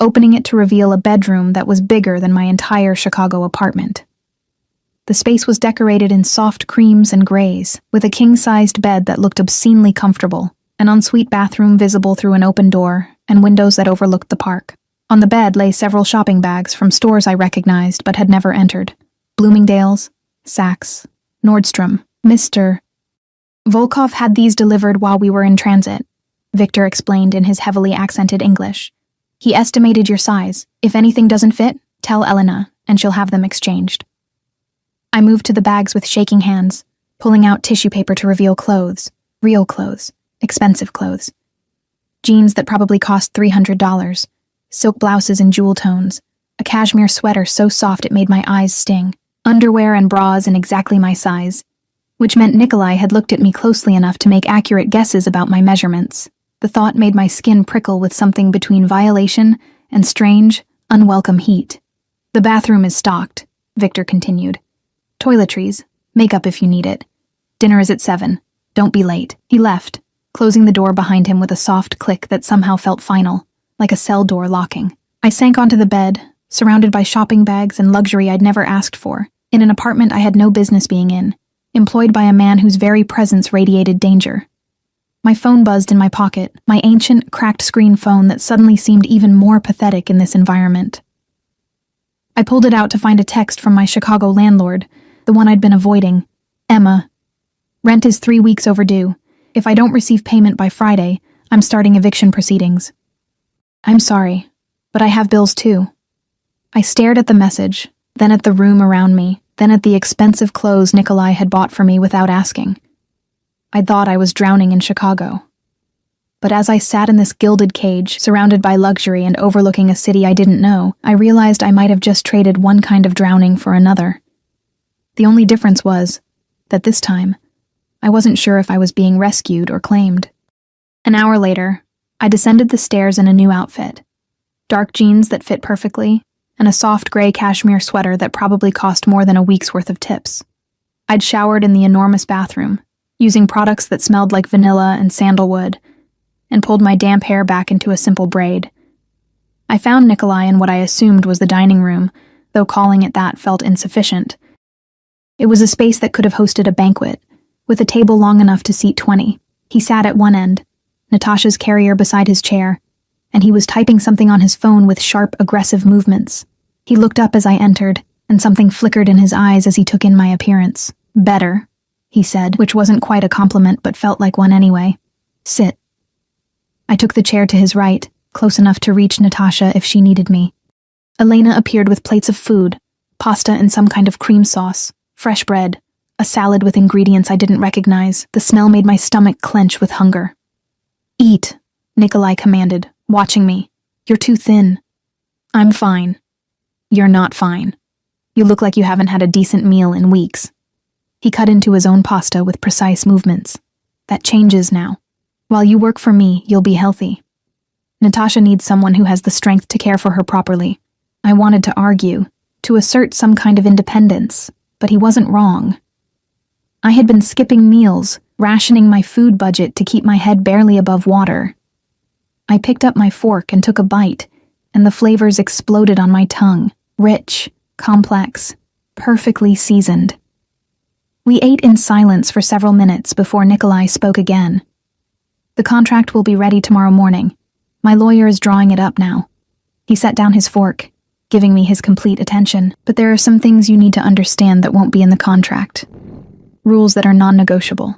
opening it to reveal a bedroom that was bigger than my entire Chicago apartment. The space was decorated in soft creams and grays, with a king-sized bed that looked obscenely comfortable, an ensuite bathroom visible through an open door, and windows that overlooked the park. On the bed lay several shopping bags from stores I recognized but had never entered. Bloomingdale's, Saks, Nordstrom. Mr. Volkov had these delivered while we were in transit, Victor explained in his heavily accented English. He estimated your size. If anything doesn't fit, tell Elena, and she'll have them exchanged. I moved to the bags with shaking hands, pulling out tissue paper to reveal clothes. Real clothes. Expensive clothes. Jeans that probably cost $300. Silk blouses in jewel tones. A cashmere sweater so soft it made my eyes sting. Underwear and bras in exactly my size. Which meant Nikolai had looked at me closely enough to make accurate guesses about my measurements. The thought made my skin prickle with something between violation and strange, unwelcome heat. The bathroom is stocked, Victor continued. Toiletries. Makeup if you need it. Dinner is at 7. Don't be late. He left, closing the door behind him with a soft click that somehow felt final, like a cell door locking. I sank onto the bed, surrounded by shopping bags and luxury I'd never asked for, in an apartment I had no business being in, employed by a man whose very presence radiated danger. My phone buzzed in my pocket, my ancient, cracked screen phone that suddenly seemed even more pathetic in this environment. I pulled it out to find a text from my Chicago landlord, the one I'd been avoiding. Emma. Rent is 3 weeks overdue. If I don't receive payment by Friday, I'm starting eviction proceedings. I'm sorry, but I have bills too. I stared at the message, then at the room around me, then at the expensive clothes Nikolai had bought for me without asking. I thought I was drowning in Chicago. But as I sat in this gilded cage, surrounded by luxury and overlooking a city I didn't know, I realized I might have just traded one kind of drowning for another. The only difference was that this time, I wasn't sure if I was being rescued or claimed. An hour later, I descended the stairs in a new outfit. Dark jeans that fit perfectly, and a soft gray cashmere sweater that probably cost more than a week's worth of tips. I'd showered in the enormous bathroom, using products that smelled like vanilla and sandalwood, and pulled my damp hair back into a simple braid. I found Nikolai in what I assumed was the dining room, though calling it that felt insufficient. It was a space that could have hosted a banquet, with a table long enough to seat 20. He sat at one end, Natasha's carrier beside his chair, and he was typing something on his phone with sharp, aggressive movements. He looked up as I entered, and something flickered in his eyes as he took in my appearance. Better, he said, which wasn't quite a compliment but felt like one anyway. Sit. I took the chair to his right, close enough to reach Natasha if she needed me. Elena appeared with plates of food, pasta and some kind of cream sauce, fresh bread, a salad with ingredients I didn't recognize. The smell made my stomach clench with hunger. Eat, Nikolai commanded, watching me. You're too thin. I'm fine. You're not fine. You look like you haven't had a decent meal in weeks. He cut into his own pasta with precise movements. That changes now. While you work for me, you'll be healthy. Natasha needs someone who has the strength to care for her properly. I wanted to argue, to assert some kind of independence, but he wasn't wrong. I had been skipping meals, rationing my food budget to keep my head barely above water. I picked up my fork and took a bite, and the flavors exploded on my tongue, rich, complex, perfectly seasoned. We ate in silence for several minutes before Nikolai spoke again. The contract will be ready tomorrow morning. My lawyer is drawing it up now. He set down his fork, giving me his complete attention, but there are some things you need to understand that won't be in the contract. Rules that are non-negotiable.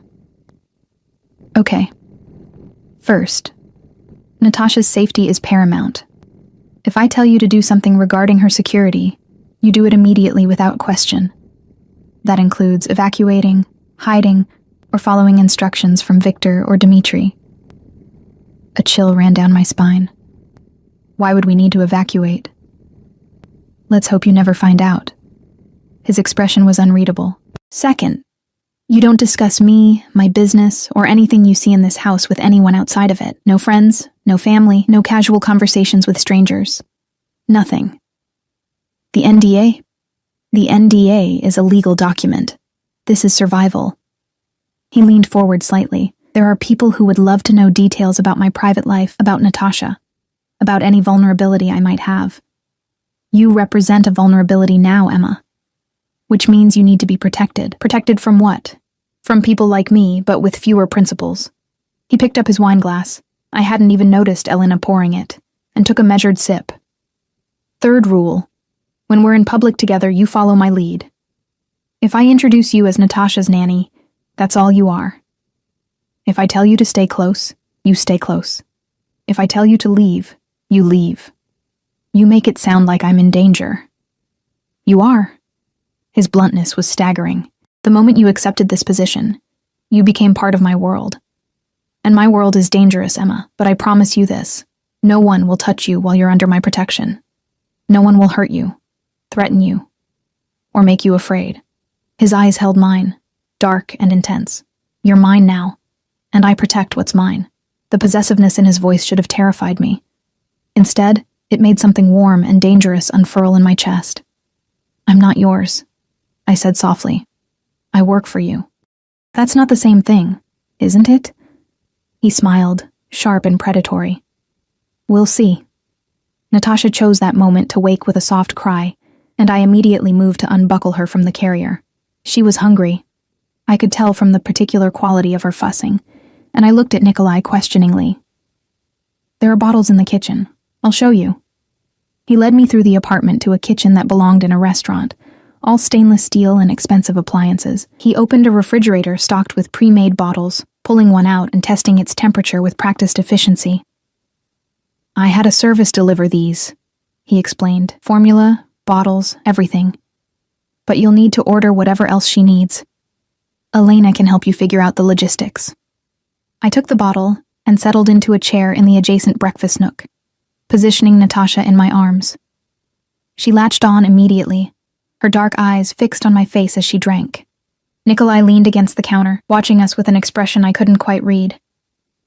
Okay. First, Natasha's safety is paramount. If I tell you to do something regarding her security, you do it immediately without question. That includes evacuating, hiding, or following instructions from Victor or Dmitri. A chill ran down my spine. Why would we need to evacuate? Let's hope you never find out. His expression was unreadable. Second, you don't discuss me, my business, or anything you see in this house with anyone outside of it. No friends, no family, no casual conversations with strangers. Nothing. The NDA? The NDA is a legal document. This is survival. He leaned forward slightly. There are people who would love to know details about my private life, about Natasha, about any vulnerability I might have. You represent a vulnerability now, Emma. Which means you need to be protected. Protected from what? From people like me, but with fewer principles. He picked up his wine glass. I hadn't even noticed Elena pouring it, and took a measured sip. Third rule. When we're in public together, you follow my lead. If I introduce you as Natasha's nanny, that's all you are. If I tell you to stay close, you stay close. If I tell you to leave, you leave. You make it sound like I'm in danger. You are. His bluntness was staggering. "The moment you accepted this position, you became part of my world. And my world is dangerous, Emma, but I promise you this. No one will touch you while you're under my protection. No one will hurt you, threaten you, or make you afraid." His eyes held mine, dark and intense. "You're mine now, and I protect what's mine." The possessiveness in his voice should have terrified me. Instead, it made something warm and dangerous unfurl in my chest. "I'm not yours," I said softly. "I work for you." "That's not the same thing, isn't it?" He smiled, sharp and predatory. "We'll see." Natasha chose that moment to wake with a soft cry, and I immediately moved to unbuckle her from the carrier. She was hungry. I could tell from the particular quality of her fussing, and I looked at Nikolai questioningly. "There are bottles in the kitchen. I'll show you." He led me through the apartment to a kitchen that belonged in a restaurant, all stainless steel and expensive appliances. He opened a refrigerator stocked with pre-made bottles, pulling one out and testing its temperature with practiced efficiency. "I had a service deliver these," he explained. "Formula, bottles, everything. But you'll need to order whatever else she needs. Elena can help you figure out the logistics." I took the bottle and settled into a chair in the adjacent breakfast nook, positioning Natasha in my arms. She latched on immediately, her dark eyes fixed on my face as she drank. Nikolai leaned against the counter, watching us with an expression I couldn't quite read.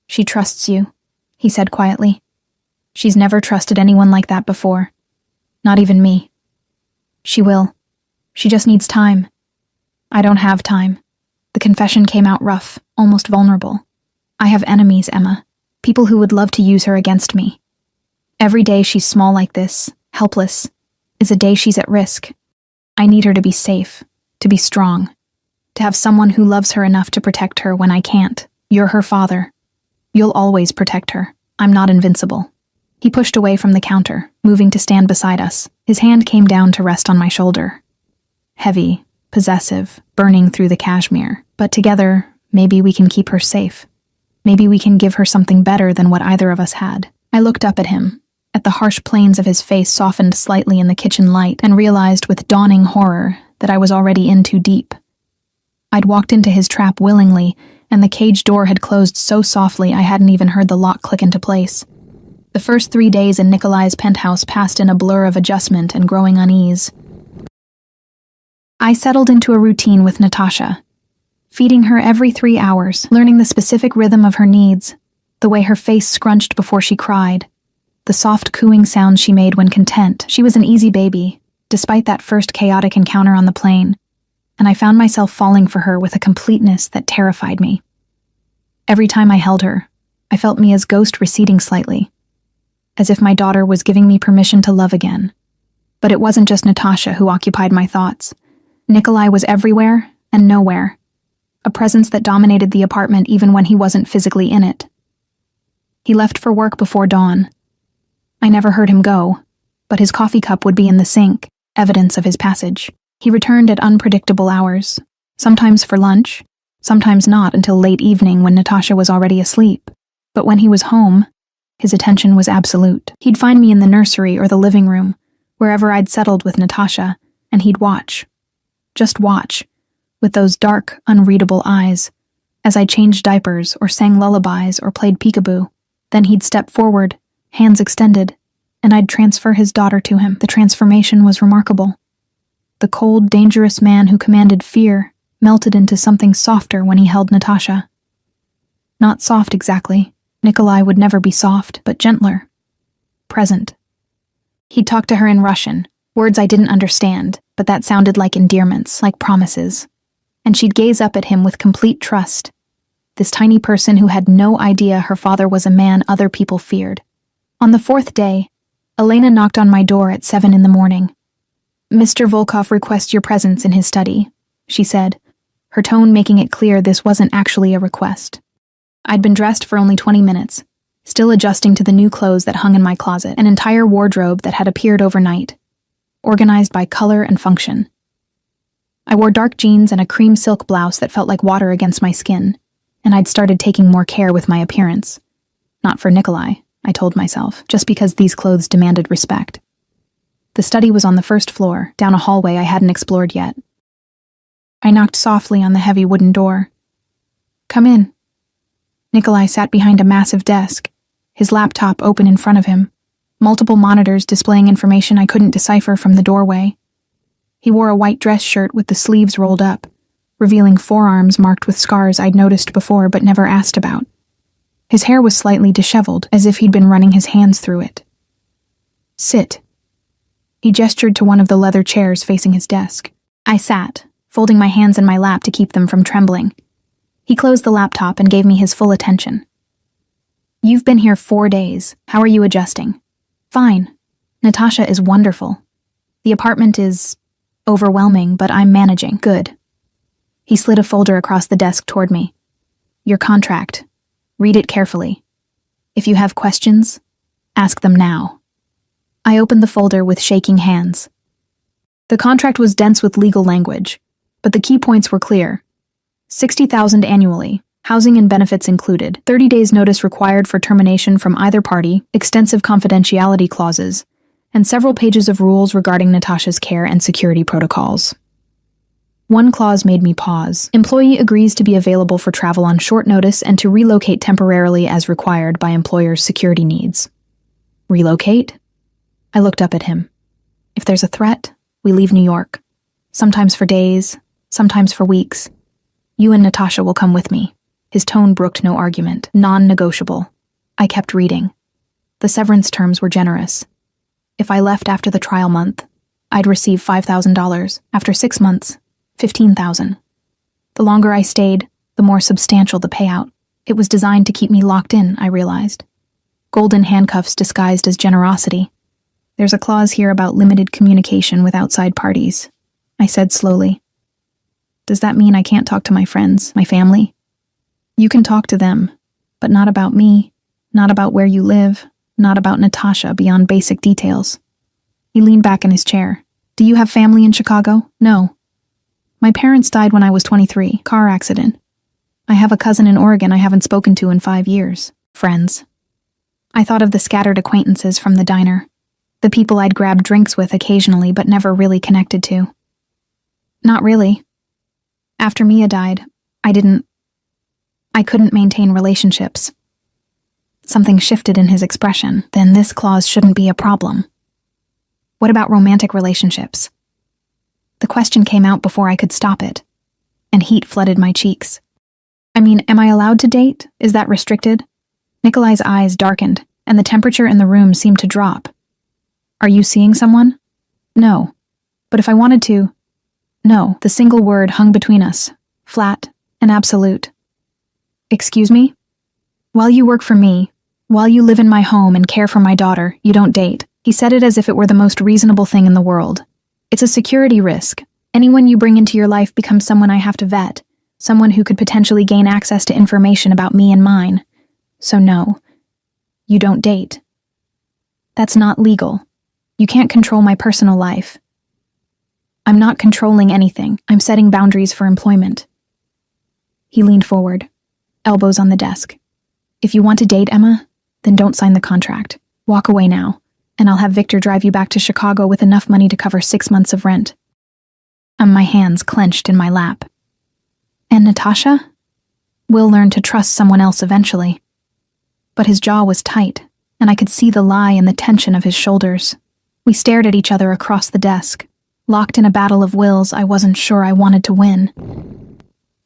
"She trusts you," he said quietly. "She's never trusted anyone like that before. Not even me. She will. She just needs time." "I don't have time." The confession came out rough, almost vulnerable. "I have enemies, Emma. People who would love to use her against me. Every day she's small like this, helpless, is a day she's at risk. I need her to be safe, to be strong, to have someone who loves her enough to protect her when I can't. You're her father. You'll always protect her. I'm not invincible." He pushed away from the counter, moving to stand beside us. His hand came down to rest on my shoulder. Heavy, possessive, burning through the cashmere. "But together, maybe we can keep her safe. Maybe we can give her something better than what either of us had." I looked up at him, at the harsh planes of his face softened slightly in the kitchen light, and realized with dawning horror that I was already in too deep. I'd walked into his trap willingly, and the cage door had closed so softly I hadn't even heard the lock click into place. The first 3 days in Nikolai's penthouse passed in a blur of adjustment and growing unease. I settled into a routine with Natasha, feeding her every 3 hours, learning the specific rhythm of her needs, the way her face scrunched before she cried, the soft cooing sounds she made when content. She was an easy baby, despite that first chaotic encounter on the plane, and I found myself falling for her with a completeness that terrified me. Every time I held her, I felt Mia's ghost receding slightly, as if my daughter was giving me permission to love again. But it wasn't just Natasha who occupied my thoughts. Nikolai was everywhere and nowhere, a presence that dominated the apartment even when he wasn't physically in it. He left for work before dawn. I never heard him go, but his coffee cup would be in the sink, evidence of his passage. He returned at unpredictable hours, sometimes for lunch, sometimes not until late evening when Natasha was already asleep. But when he was home, his attention was absolute. He'd find me in the nursery or the living room, wherever I'd settled with Natasha, and he'd watch. Just watch, with those dark, unreadable eyes, as I changed diapers or sang lullabies or played peekaboo. Then he'd step forward, hands extended, and I'd transfer his daughter to him. The transformation was remarkable. The cold, dangerous man who commanded fear melted into something softer when he held Natasha. Not soft exactly. Nikolai would never be soft, but gentler. Present. He'd talk to her in Russian, words I didn't understand, but that sounded like endearments, like promises. And she'd gaze up at him with complete trust. This tiny person who had no idea her father was a man other people feared. On the 4th day, Elena knocked on my door at 7 a.m. "Mr. Volkov requests your presence in his study," she said, her tone making it clear this wasn't actually a request. I'd been dressed for only 20 minutes, still adjusting to the new clothes that hung in my closet, an entire wardrobe that had appeared overnight, organized by color and function. I wore dark jeans and a cream silk blouse that felt like water against my skin, and I'd started taking more care with my appearance. Not for Nikolai, I told myself, just because these clothes demanded respect. The study was on the 1st floor, down a hallway I hadn't explored yet. I knocked softly on the heavy wooden door. "Come in." Nikolai sat behind a massive desk, his laptop open in front of him, multiple monitors displaying information I couldn't decipher from the doorway. He wore a white dress shirt with the sleeves rolled up, revealing forearms marked with scars I'd noticed before but never asked about. His hair was slightly disheveled, as if he'd been running his hands through it. "Sit." He gestured to one of the leather chairs facing his desk. I sat, folding my hands in my lap to keep them from trembling. He closed the laptop and gave me his full attention. "You've been here 4 days. How are you adjusting?" "Fine. Natasha is wonderful. The apartment is overwhelming, but I'm managing. Good." He slid a folder across the desk toward me. "Your contract. Read it carefully. If you have questions, ask them now." I opened the folder with shaking hands. The contract was dense with legal language, but the key points were clear. $60,000 annually, housing and benefits included, 30 days notice required for termination from either party, extensive confidentiality clauses, and several pages of rules regarding Natasha's care and security protocols. One clause made me pause. Employee agrees to be available for travel on short notice and to relocate temporarily as required by employer's security needs. Relocate? I looked up at him. If there's a threat, we leave New York. Sometimes for days, sometimes for weeks. You and Natasha will come with me. His tone brooked no argument. Non-negotiable. I kept reading. The severance terms were generous. If I left after the trial month, I'd receive $5,000. After 6 months, $15,000. The longer I stayed, the more substantial the payout. It was designed to keep me locked in, I realized. Golden handcuffs disguised as generosity. There's a clause here about limited communication with outside parties, I said slowly. Does that mean I can't talk to my friends, my family? You can talk to them, but not about me, not about where you live, not about Natasha beyond basic details. He leaned back in his chair. Do you have family in Chicago? No. My parents died when I was 23, car accident. I have a cousin in Oregon I haven't spoken to in 5 years. Friends. I thought of the scattered acquaintances from the diner, the people I'd grabbed drinks with occasionally but never really connected to. Not really. After Mia died, I couldn't maintain relationships. Something shifted in his expression. Then this clause shouldn't be a problem. What about romantic relationships? The question came out before I could stop it, and heat flooded my cheeks. I mean, am I allowed to date? Is that restricted? Nikolai's eyes darkened, and the temperature in the room seemed to drop. Are you seeing someone? No. But if I wanted to... No, the single word hung between us, flat and absolute. Excuse me? While you work for me, while you live in my home and care for my daughter, you don't date. He said it as if it were the most reasonable thing in the world. It's a security risk. Anyone you bring into your life becomes someone I have to vet, someone who could potentially gain access to information about me and mine. So no, you don't date. That's not legal. You can't control my personal life. I'm not controlling anything. I'm setting boundaries for employment. He leaned forward, elbows on the desk. If you want to date, Emma, then don't sign the contract. Walk away now, and I'll have Victor drive you back to Chicago with enough money to cover 6 months of rent. My hands clenched in my lap. And Natasha? We'll learn to trust someone else eventually. But his jaw was tight, and I could see the lie in the tension of his shoulders. We stared at each other across the desk, locked in a battle of wills I wasn't sure I wanted to win.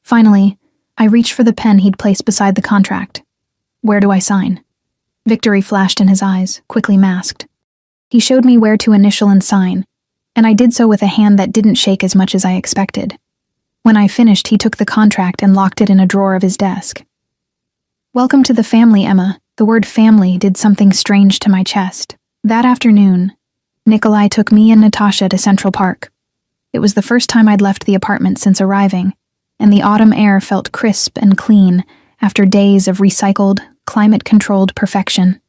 Finally, I reached for the pen he'd placed beside the contract. Where do I sign? Victory flashed in his eyes, quickly masked. He showed me where to initial and sign, and I did so with a hand that didn't shake as much as I expected. When I finished, he took the contract and locked it in a drawer of his desk. Welcome to the family, Emma. The word family did something strange to my chest. That afternoon, Nikolai took me and Natasha to Central Park. It was the first time I'd left the apartment since arriving, and the autumn air felt crisp and clean after days of recycled, climate-controlled perfection.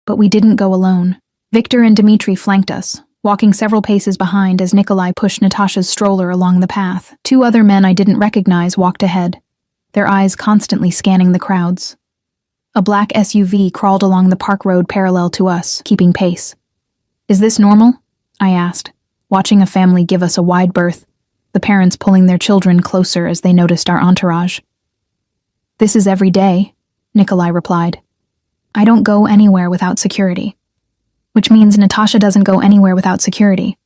But we didn't go alone. Victor and Dmitri flanked us, walking several paces behind as Nikolai pushed Natasha's stroller along the path. 2 other men I didn't recognize walked ahead, their eyes constantly scanning the crowds. A black SUV crawled along the park road parallel to us, keeping pace. Is this normal? I asked, watching a family give us a wide berth. the parents pulling their children closer as they noticed our entourage. "This is every day," Nikolai replied. "I don't go anywhere without security." Which means Natasha doesn't go anywhere without security.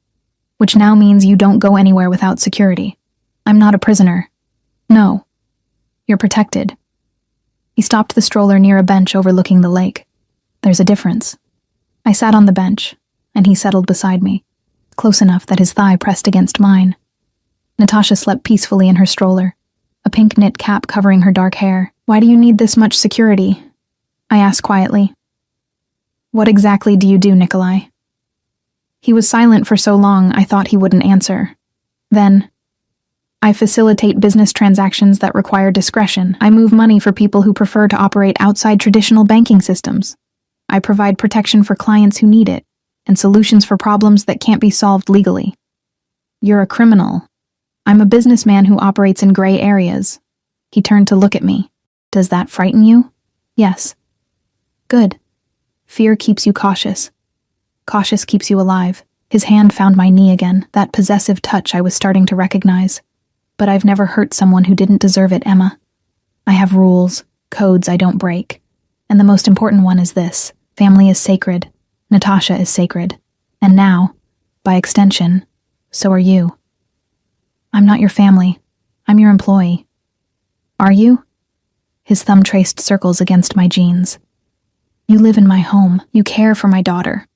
Which now means you don't go anywhere without security. I'm not a prisoner. No. You're protected. He stopped the stroller near a bench overlooking the lake. There's a difference. I sat on the bench, and he settled beside me, close enough that his thigh pressed against mine. Natasha slept peacefully in her stroller, a pink knit cap covering her dark hair. "Why do you need this much security?" I asked quietly. "What exactly do you do, Nikolai?" He was silent for so long I thought he wouldn't answer. Then, "I facilitate business transactions that require discretion. I move money for people who prefer to operate outside traditional banking systems. I provide protection for clients who need it, and solutions for problems that can't be solved legally. You're a criminal. I'm a businessman who operates in gray areas." He turned to look at me. "Does that frighten you?" "Yes." "Good. Fear keeps you cautious. Cautious keeps you alive." His hand found my knee again, that possessive touch I was starting to recognize. "But I've never hurt someone who didn't deserve it, Emma. I have rules, codes I don't break. And the most important one is this: family is sacred. Natasha is sacred. And now, by extension, so are you." "I'm not your family. I'm your employee." "Are you?" His thumb traced circles against my jeans. "You live in my home. You care for my daughter.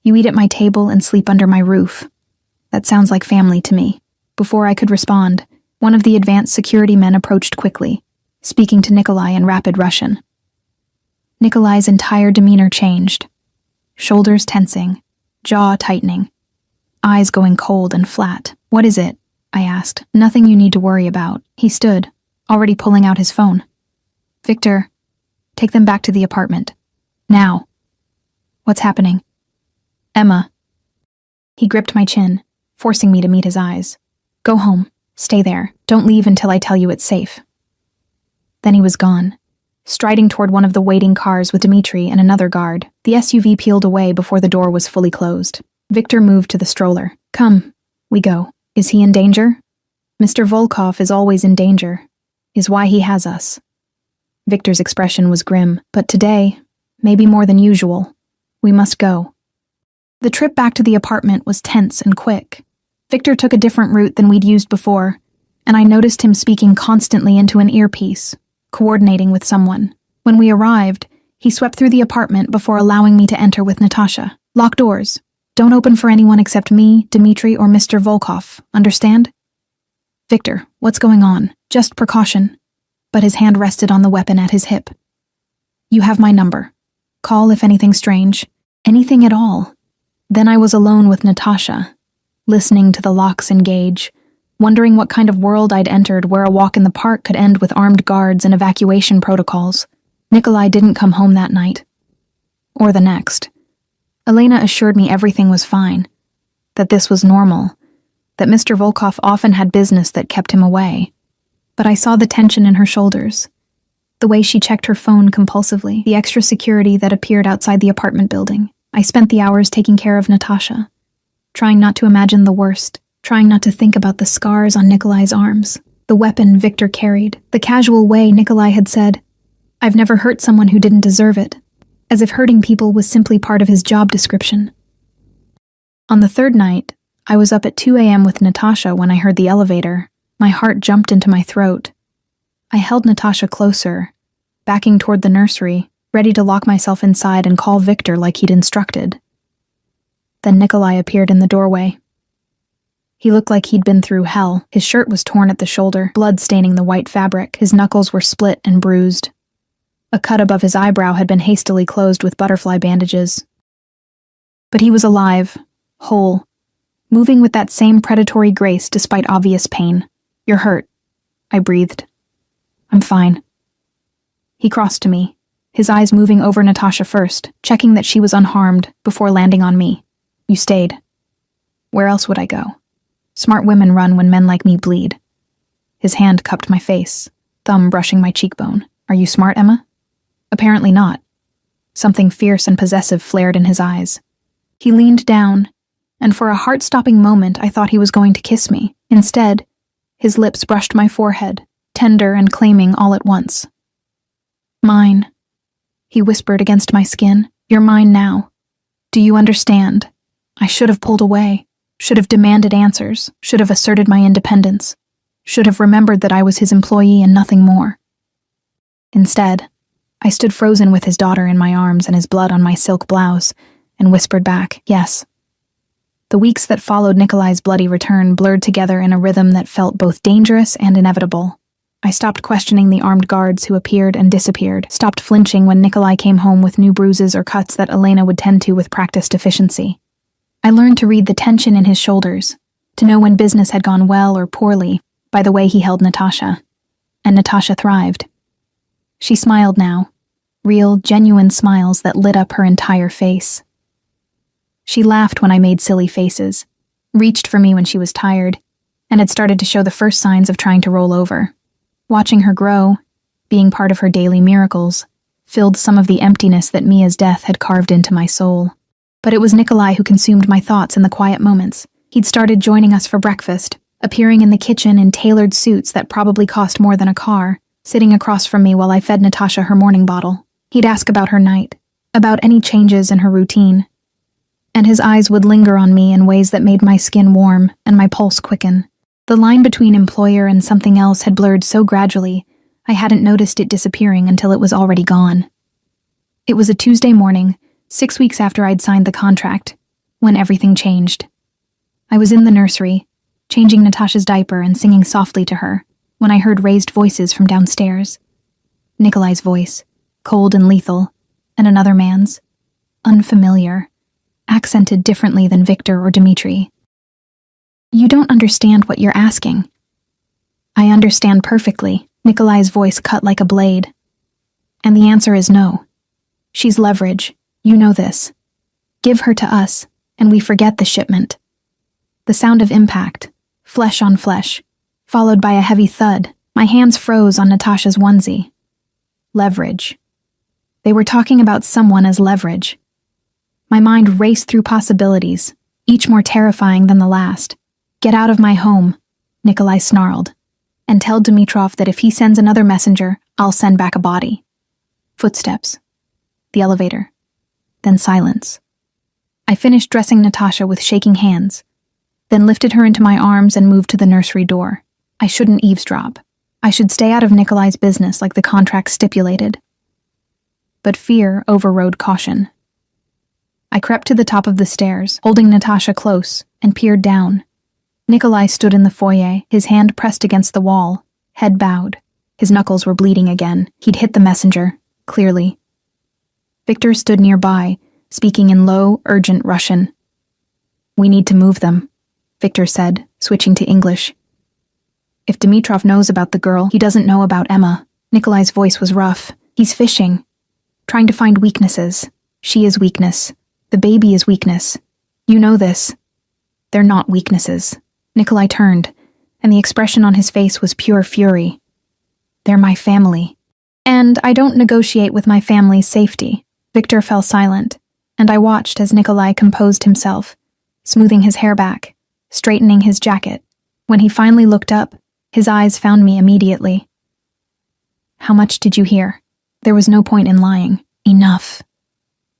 You eat at my table and sleep under my roof. That sounds like family to me." Before I could respond, one of the advanced security men approached quickly, speaking to Nikolai in rapid Russian. Nikolai's entire demeanor changed. Shoulders tensing, jaw tightening, eyes going cold and flat. "What is it?" I asked. "Nothing you need to worry about." He stood, already pulling out his phone. "Victor, take them back to the apartment. Now." "What's happening?" "Emma." He gripped my chin, forcing me to meet his eyes. "Go home. Stay there. Don't leave until I tell you it's safe." Then he was gone, striding toward one of the waiting cars with Dmitri and another guard. The SUV peeled away before the door was fully closed. Victor moved to the stroller. "Come, we go." "Is he in danger?" "Mr. Volkov is always in danger. Is why he has us." Victor's expression was grim, but today, maybe more than usual, we must go. The trip back to the apartment was tense and quick. Victor took a different route than we'd used before, and I noticed him speaking constantly into an earpiece, coordinating with someone. When we arrived, he swept through the apartment before allowing me to enter with Natasha. "Lock doors. Don't open for anyone except me, Dmitri, or Mr. Volkov. Understand?" "Victor, what's going on?" "Just precaution." But his hand rested on the weapon at his hip. "You have my number. Call if anything strange. Anything at all." Then I was alone with Natasha, listening to the locks engage, wondering what kind of world I'd entered where a walk in the park could end with armed guards and evacuation protocols. Nikolai didn't come home that night. Or the next. Elena assured me everything was fine, that this was normal, that Mr. Volkov often had business that kept him away. But I saw the tension in her shoulders, the way she checked her phone compulsively, the extra security that appeared outside the apartment building. I spent the hours taking care of Natasha, trying not to imagine the worst, trying not to think about the scars on Nikolai's arms, the weapon Victor carried, the casual way Nikolai had said, "I've never hurt someone who didn't deserve it," as if hurting people was simply part of his job description. On the third night, I was up at 2 a.m. with Natasha when I heard the elevator. My heart jumped into my throat. I held Natasha closer, backing toward the nursery, ready to lock myself inside and call Victor like he'd instructed. Then Nikolai appeared in the doorway. He looked like he'd been through hell. His shirt was torn at the shoulder, blood staining the white fabric. His knuckles were split and bruised. A cut above his eyebrow had been hastily closed with butterfly bandages. But he was alive, whole, moving with that same predatory grace despite obvious pain. "You're hurt," I breathed. "I'm fine." He crossed to me, his eyes moving over Natasha first, checking that she was unharmed before landing on me. "You stayed. Where else would I go? Smart women run when men like me bleed." His hand cupped my face, thumb brushing my cheekbone. "Are you smart, Emma?" "Apparently not." Something fierce and possessive flared in his eyes. He leaned down, and for a heart-stopping moment I thought he was going to kiss me. Instead, His lips brushed my forehead, tender and claiming all at once. "Mine," he whispered against my skin. "You're mine now. Do you understand? I should have pulled away, should have demanded answers, should have asserted my independence, should have remembered that I was his employee and nothing more. Instead, I stood frozen with his daughter in my arms and his blood on my silk blouse, and whispered back, yes." The weeks that followed Nikolai's bloody return blurred together in a rhythm that felt both dangerous and inevitable. I stopped questioning the armed guards who appeared and disappeared, stopped flinching when Nikolai came home with new bruises or cuts that Elena would tend to with practiced efficiency. I learned to read the tension in his shoulders, to know when business had gone well or poorly by the way he held Natasha. And Natasha thrived. She smiled now, real, genuine smiles that lit up her entire face. She laughed when I made silly faces, reached for me when she was tired, and had started to show the first signs of trying to roll over. Watching her grow, being part of her daily miracles, filled some of the emptiness that Mia's death had carved into my soul. But it was Nikolai who consumed my thoughts in the quiet moments. He'd started joining us for breakfast, appearing in the kitchen in tailored suits that probably cost more than a car, sitting across from me while I fed Natasha her morning bottle. He'd ask about her night, about any changes in her routine, and his eyes would linger on me in ways that made my skin warm and my pulse quicken. The line between employer and something else had blurred so gradually, I hadn't noticed it disappearing until it was already gone. It was a Tuesday morning, 6 weeks after I'd signed the contract, when everything changed. I was in the nursery, changing Natasha's diaper and singing softly to her, when I heard raised voices from downstairs. Nikolai's voice, cold and lethal, and another man's, unfamiliar, accented differently than Victor or Dmitri. "You don't understand what you're asking." "I understand perfectly," Nikolai's voice cut like a blade. "And the answer is no. She's leverage. You know this. Give her to us, and we forget the shipment." The sound of impact, flesh on flesh, followed by a heavy thud. My hands froze on Natasha's onesie. Leverage. They were talking about someone as leverage. My mind raced through possibilities, each more terrifying than the last. "Get out of my home," Nikolai snarled, "and tell Dimitrov that if he sends another messenger, I'll send back a body." Footsteps. The elevator. Then silence. I finished dressing Natasha with shaking hands, then lifted her into my arms and moved to the nursery door. I shouldn't eavesdrop. I should stay out of Nikolai's business like the contract stipulated. But fear overrode caution. I crept to the top of the stairs, holding Natasha close, and peered down. Nikolai stood in the foyer, his hand pressed against the wall, head bowed. His knuckles were bleeding again. He'd hit the messenger, clearly. Victor stood nearby, speaking in low, urgent Russian. "We need to move them," Victor said, switching to English. "If Dimitrov knows about the girl, he doesn't know about Emma." Nikolai's voice was rough. "He's fishing, trying to find weaknesses. She is weakness. The baby is weakness. You know this. They're not weaknesses." Nikolai turned, and the expression on his face was pure fury. "They're my family. And I don't negotiate with my family's safety." Victor fell silent, and I watched as Nikolai composed himself, smoothing his hair back, straightening his jacket. When he finally looked up, his eyes found me immediately. "How much did you hear?" There was no point in lying. "Enough."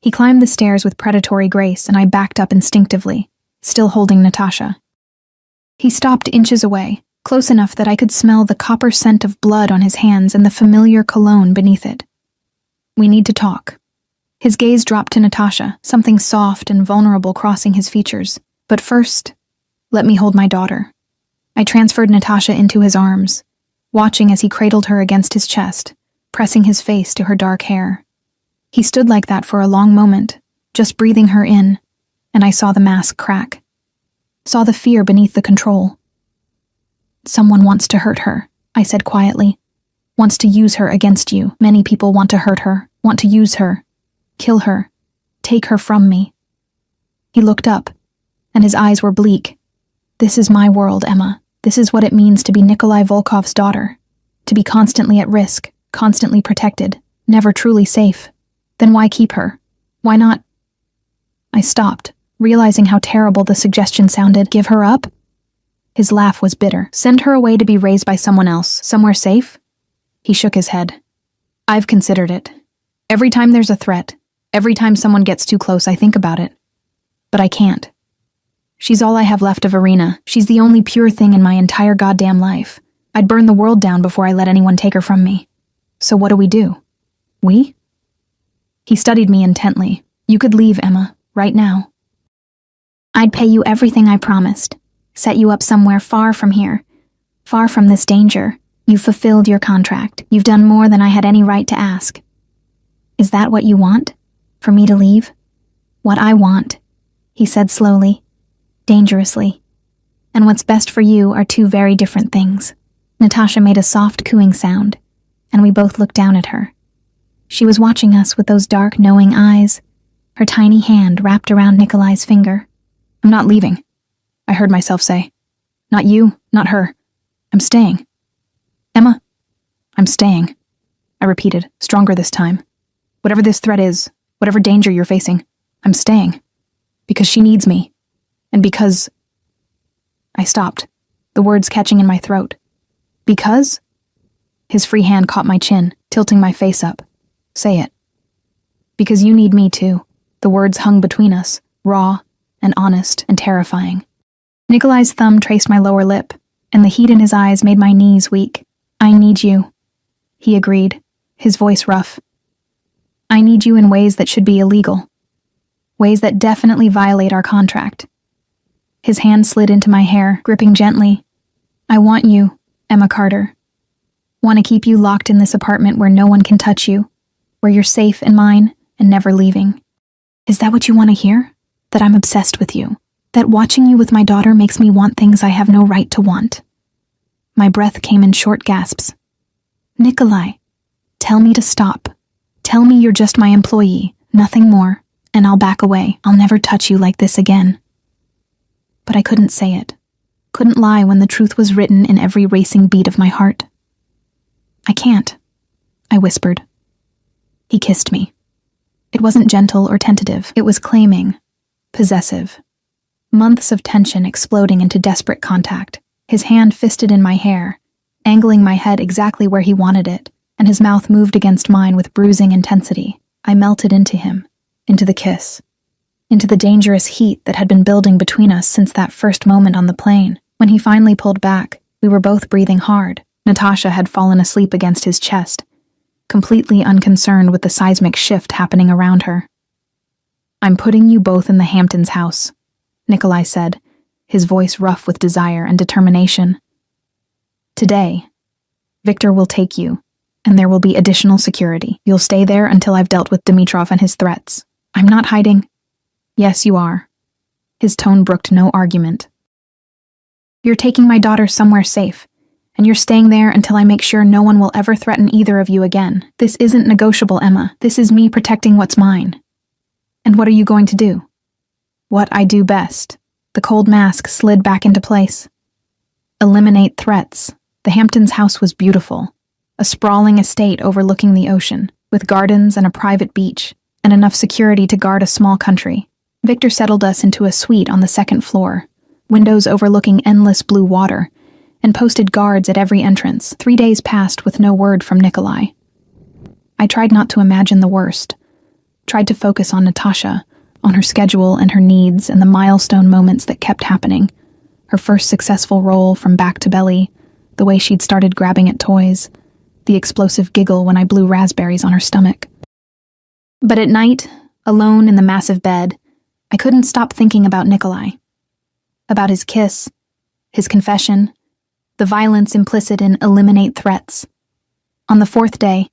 He climbed the stairs with predatory grace, and I backed up instinctively, still holding Natasha. He stopped inches away, close enough that I could smell the copper scent of blood on his hands and the familiar cologne beneath it. "We need to talk." His gaze dropped to Natasha, something soft and vulnerable crossing his features. "But first, let me hold my daughter." I transferred Natasha into his arms, watching as he cradled her against his chest, pressing his face to her dark hair. He stood like that for a long moment, just breathing her in, and I saw the mask crack. Saw the fear beneath the control. "Someone wants to hurt her," I said quietly. "Wants to use her against you. Many people want to hurt her, want to use her, kill her, take her from me." He looked up, and his eyes were bleak. "This is my world, Emma. This is what it means to be Nikolai Volkov's daughter. To be constantly at risk, constantly protected, never truly safe. Then why keep her? Why not?" I stopped, realizing how terrible the suggestion sounded. "Give her up?" His laugh was bitter. Send her away to be raised by someone else, somewhere safe? He shook his head. I've considered it. Every time there's a threat, every time someone gets too close, I think about it. But I can't. She's all I have left of Irina. She's the only pure thing in my entire goddamn life. I'd burn the world down before I let anyone take her from me. So what do? We? He studied me intently. You could leave, Emma, right now. I'd pay you everything I promised. Set you up somewhere far from here. Far from this danger. You've fulfilled your contract. You've done more than I had any right to ask. Is that what you want? For me to leave? What I want, he said slowly, dangerously. And what's best for you are two very different things. Natasha made a soft cooing sound, and we both looked down at her. She was watching us with those dark, knowing eyes, her tiny hand wrapped around Nikolai's finger. I'm not leaving, I heard myself say. Not you, not her. I'm staying. Emma, I'm staying, I repeated, stronger this time. Whatever this threat is, whatever danger you're facing, I'm staying. Because she needs me. And because... I stopped, the words catching in my throat. Because? His free hand caught my chin, tilting my face up. Say it. Because you need me too. The words hung between us, raw and honest and terrifying. Nikolai's thumb traced my lower lip, and the heat in his eyes made my knees weak. I need you, he agreed, his voice rough. I need you in ways that should be illegal. Ways that definitely violate our contract. His hand slid into my hair, gripping gently. I want you, Emma Carter. Want to keep you locked in this apartment where no one can touch you, where you're safe in mine and never leaving. Is that what you want to hear? That I'm obsessed with you? That watching you with my daughter makes me want things I have no right to want? My breath came in short gasps. Nikolai, tell me to stop. Tell me you're just my employee, nothing more, and I'll back away. I'll never touch you like this again. But I couldn't say it. Couldn't lie when the truth was written in every racing beat of my heart. I can't, I whispered. He kissed me. It wasn't gentle or tentative. It was claiming, possessive. Months of tension exploding into desperate contact. His hand fisted in my hair, angling my head exactly where he wanted it, and his mouth moved against mine with bruising intensity. I melted into him, into the kiss, into the dangerous heat that had been building between us since that first moment on the plane. When he finally pulled back, we were both breathing hard. Natasha had fallen asleep against his chest, completely unconcerned with the seismic shift happening around her. I'm putting you both in the Hamptons house, Nikolai said, his voice rough with desire and determination. Today, Victor will take you, and there will be additional security. You'll stay there until I've dealt with Dimitrov and his threats. I'm not hiding. Yes, you are. His tone brooked no argument. You're taking my daughter somewhere safe, and you're staying there until I make sure no one will ever threaten either of you again. This isn't negotiable, Emma. This is me protecting what's mine. And what are you going to do? What I do best. The cold mask slid back into place. Eliminate threats. The Hamptons house was beautiful. A sprawling estate overlooking the ocean, with gardens and a private beach, and enough security to guard a small country. Victor settled us into a suite on the second floor, windows overlooking endless blue water, and posted guards at every entrance. 3 days passed with no word from Nikolai. I tried not to imagine the worst. Tried to focus on Natasha, on her schedule and her needs and the milestone moments that kept happening. Her first successful roll from back to belly, the way she'd started grabbing at toys, the explosive giggle when I blew raspberries on her stomach. But at night, alone in the massive bed, I couldn't stop thinking about Nikolai. About his kiss, his confession, the violence implicit in eliminate threats. On the 4th day,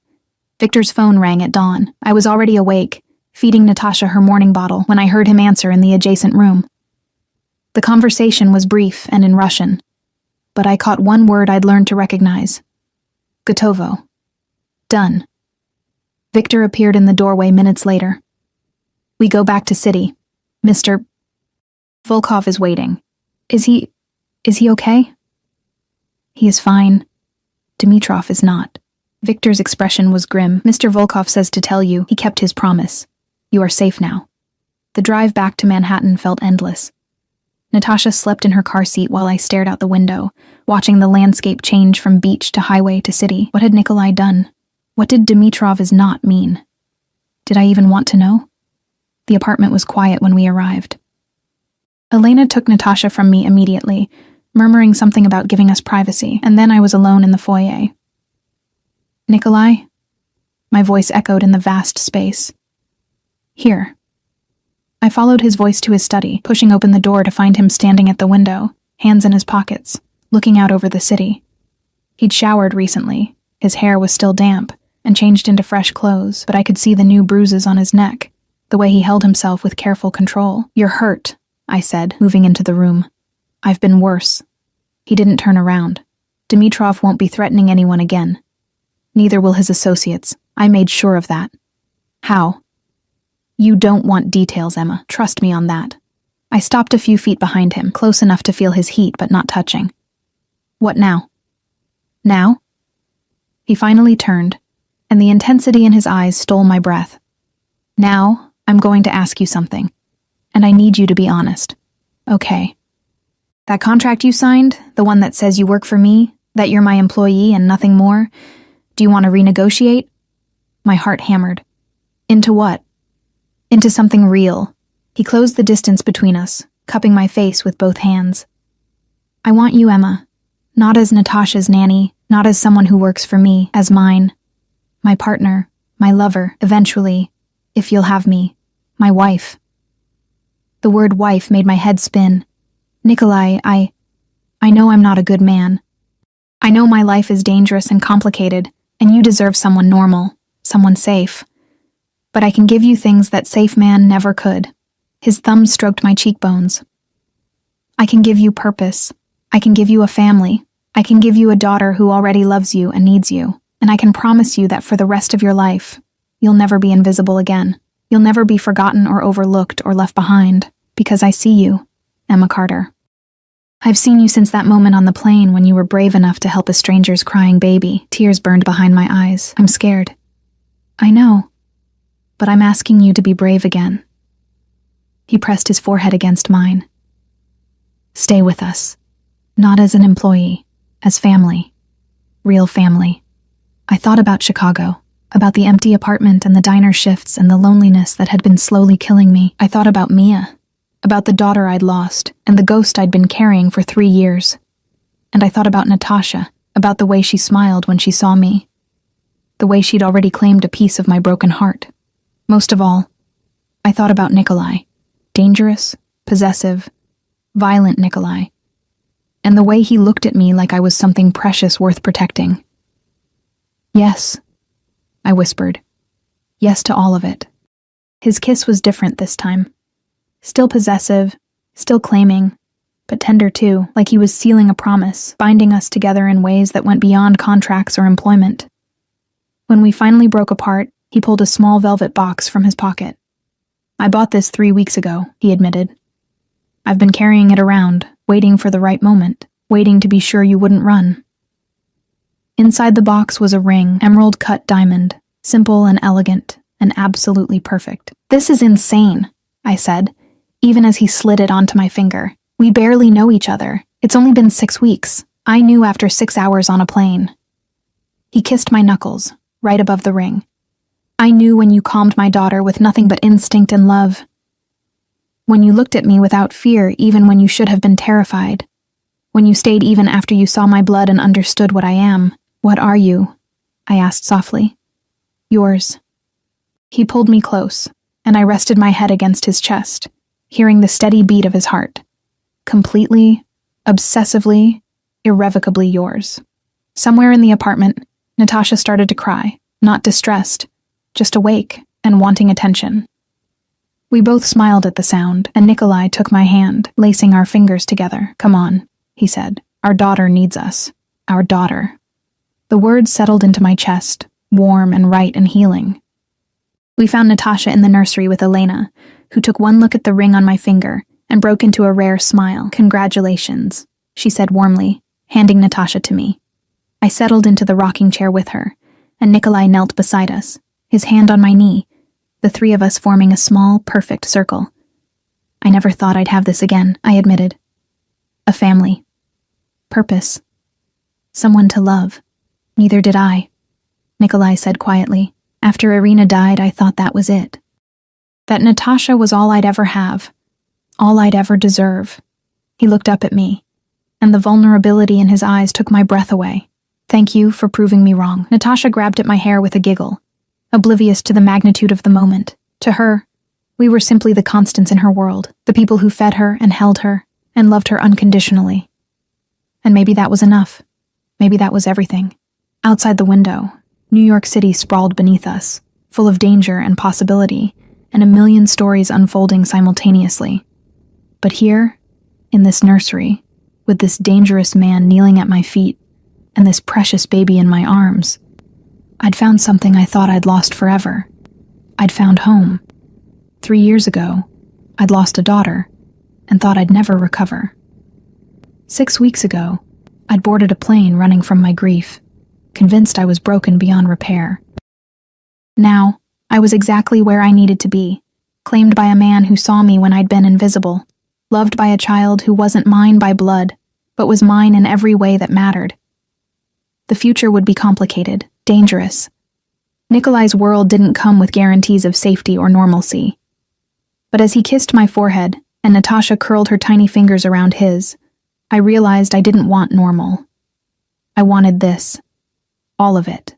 Victor's phone rang at dawn. I was already awake, feeding Natasha her morning bottle when I heard him answer in the adjacent room. The conversation was brief and in Russian, but I caught one word I'd learned to recognize. Gotovo. Done. Victor appeared in the doorway minutes later. We go back to city. Mr. Volkov is waiting. Is he okay? He is fine. Dimitrov is not. Victor's expression was grim. Mr. Volkov says to tell you he kept his promise. You are safe now. The drive back to Manhattan felt endless. Natasha slept in her car seat while I stared out the window, watching the landscape change from beach to highway to city. What had Nikolai done? What did Dimitrov is not mean? Did I even want to know? The apartment was quiet when we arrived. Elena took Natasha from me immediately, murmuring something about giving us privacy, and then I was alone in the foyer. Nikolai? My voice echoed in the vast space. Here. I followed his voice to his study, pushing open the door to find him standing at the window, hands in his pockets, looking out over the city. He'd showered recently, his hair was still damp, and changed into fresh clothes, but I could see the new bruises on his neck, the way he held himself with careful control. You're hurt, I said, moving into the room. I've been worse. He didn't turn around. Dimitrov won't be threatening anyone again. Neither will his associates. I made sure of that. How? You don't want details, Emma. Trust me on that. I stopped a few feet behind him, close enough to feel his heat but not touching. What now? Now? He finally turned, and the intensity in his eyes stole my breath. Now, I'm going to ask you something, and I need you to be honest. Okay. That contract you signed, the one that says you work for me, that you're my employee and nothing more, do you want to renegotiate? My heart hammered. Into what? Into something real. He closed the distance between us, cupping my face with both hands. I want you, Emma. Not as Natasha's nanny, not as someone who works for me, as mine. My partner, my lover, eventually, if you'll have me, my wife. The word wife made my head spin. Nikolai, I know I'm not a good man. I know my life is dangerous and complicated, and you deserve someone normal, someone safe. But I can give you things that safe man never could. His thumb stroked my cheekbones. I can give you purpose. I can give you a family. I can give you a daughter who already loves you and needs you. And I can promise you that for the rest of your life, you'll never be invisible again. You'll never be forgotten or overlooked or left behind, because I see you, Emma Carter. I've seen you since that moment on the plane when you were brave enough to help a stranger's crying baby. Tears burned behind my eyes. I'm scared. I know. But I'm asking you to be brave again. He pressed his forehead against mine. Stay with us. Not as an employee, as family. Real family. I thought about Chicago, about the empty apartment and the diner shifts and the loneliness that had been slowly killing me. I thought about Mia, about the daughter I'd lost and the ghost I'd been carrying for 3 years. And I thought about Natasha, about the way she smiled when she saw me, the way she'd already claimed a piece of my broken heart. Most of all, I thought about Nikolai, dangerous, possessive, violent Nikolai, and the way he looked at me like I was something precious worth protecting. Yes, I whispered. Yes to all of it. His kiss was different this time. Still possessive, still claiming, but tender too, like he was sealing a promise, binding us together in ways that went beyond contracts or employment. When we finally broke apart, he pulled a small velvet box from his pocket. I bought this 3 weeks ago, he admitted. I've been carrying it around, waiting for the right moment, waiting to be sure you wouldn't run. Inside the box was a ring, emerald-cut diamond, simple and elegant, and absolutely perfect. This is insane, I said, even as he slid it onto my finger. We barely know each other. It's only been 6 weeks. I knew after 6 hours on a plane. He kissed my knuckles, right above the ring. I knew when you calmed my daughter with nothing but instinct and love. When you looked at me without fear even when you should have been terrified. When you stayed even after you saw my blood and understood what I am. What are you? I asked softly. Yours. He pulled me close, and I rested my head against his chest, hearing the steady beat of his heart. Completely, obsessively, irrevocably yours. Somewhere in the apartment, Natasha started to cry, not distressed, just awake and wanting attention. We both smiled at the sound, and Nikolai took my hand, lacing our fingers together. Come on, he said. Our daughter needs us. Our daughter. The words settled into my chest, warm and right and healing. We found Natasha in the nursery with Elena, who took one look at the ring on my finger and broke into a rare smile. Congratulations, she said warmly, handing Natasha to me. I settled into the rocking chair with her, and Nikolai knelt beside us, his hand on my knee, the 3 of us forming a small, perfect circle. I never thought I'd have this again, I admitted. A family. Purpose. Someone to love. Neither did I, Nikolai said quietly. After Irina died, I thought that was it. That Natasha was all I'd ever have. All I'd ever deserve. He looked up at me, and the vulnerability in his eyes took my breath away. Thank you for proving me wrong. Natasha grabbed at my hair with a giggle, oblivious to the magnitude of the moment. To her, we were simply the constants in her world, the people who fed her and held her and loved her unconditionally. And maybe that was enough. Maybe that was everything. Outside the window, New York City sprawled beneath us, full of danger and possibility, and a million stories unfolding simultaneously. But here, in this nursery, with this dangerous man kneeling at my feet, and this precious baby in my arms, I'd found something I thought I'd lost forever. I'd found home. 3 years ago, I'd lost a daughter, and thought I'd never recover. 6 weeks ago, I'd boarded a plane running from my grief, convinced I was broken beyond repair. Now, I was exactly where I needed to be, claimed by a man who saw me when I'd been invisible, loved by a child who wasn't mine by blood, but was mine in every way that mattered. The future would be complicated, dangerous. Nikolai's world didn't come with guarantees of safety or normalcy. But as he kissed my forehead and Natasha curled her tiny fingers around his, I realized I didn't want normal. I wanted this. All of it.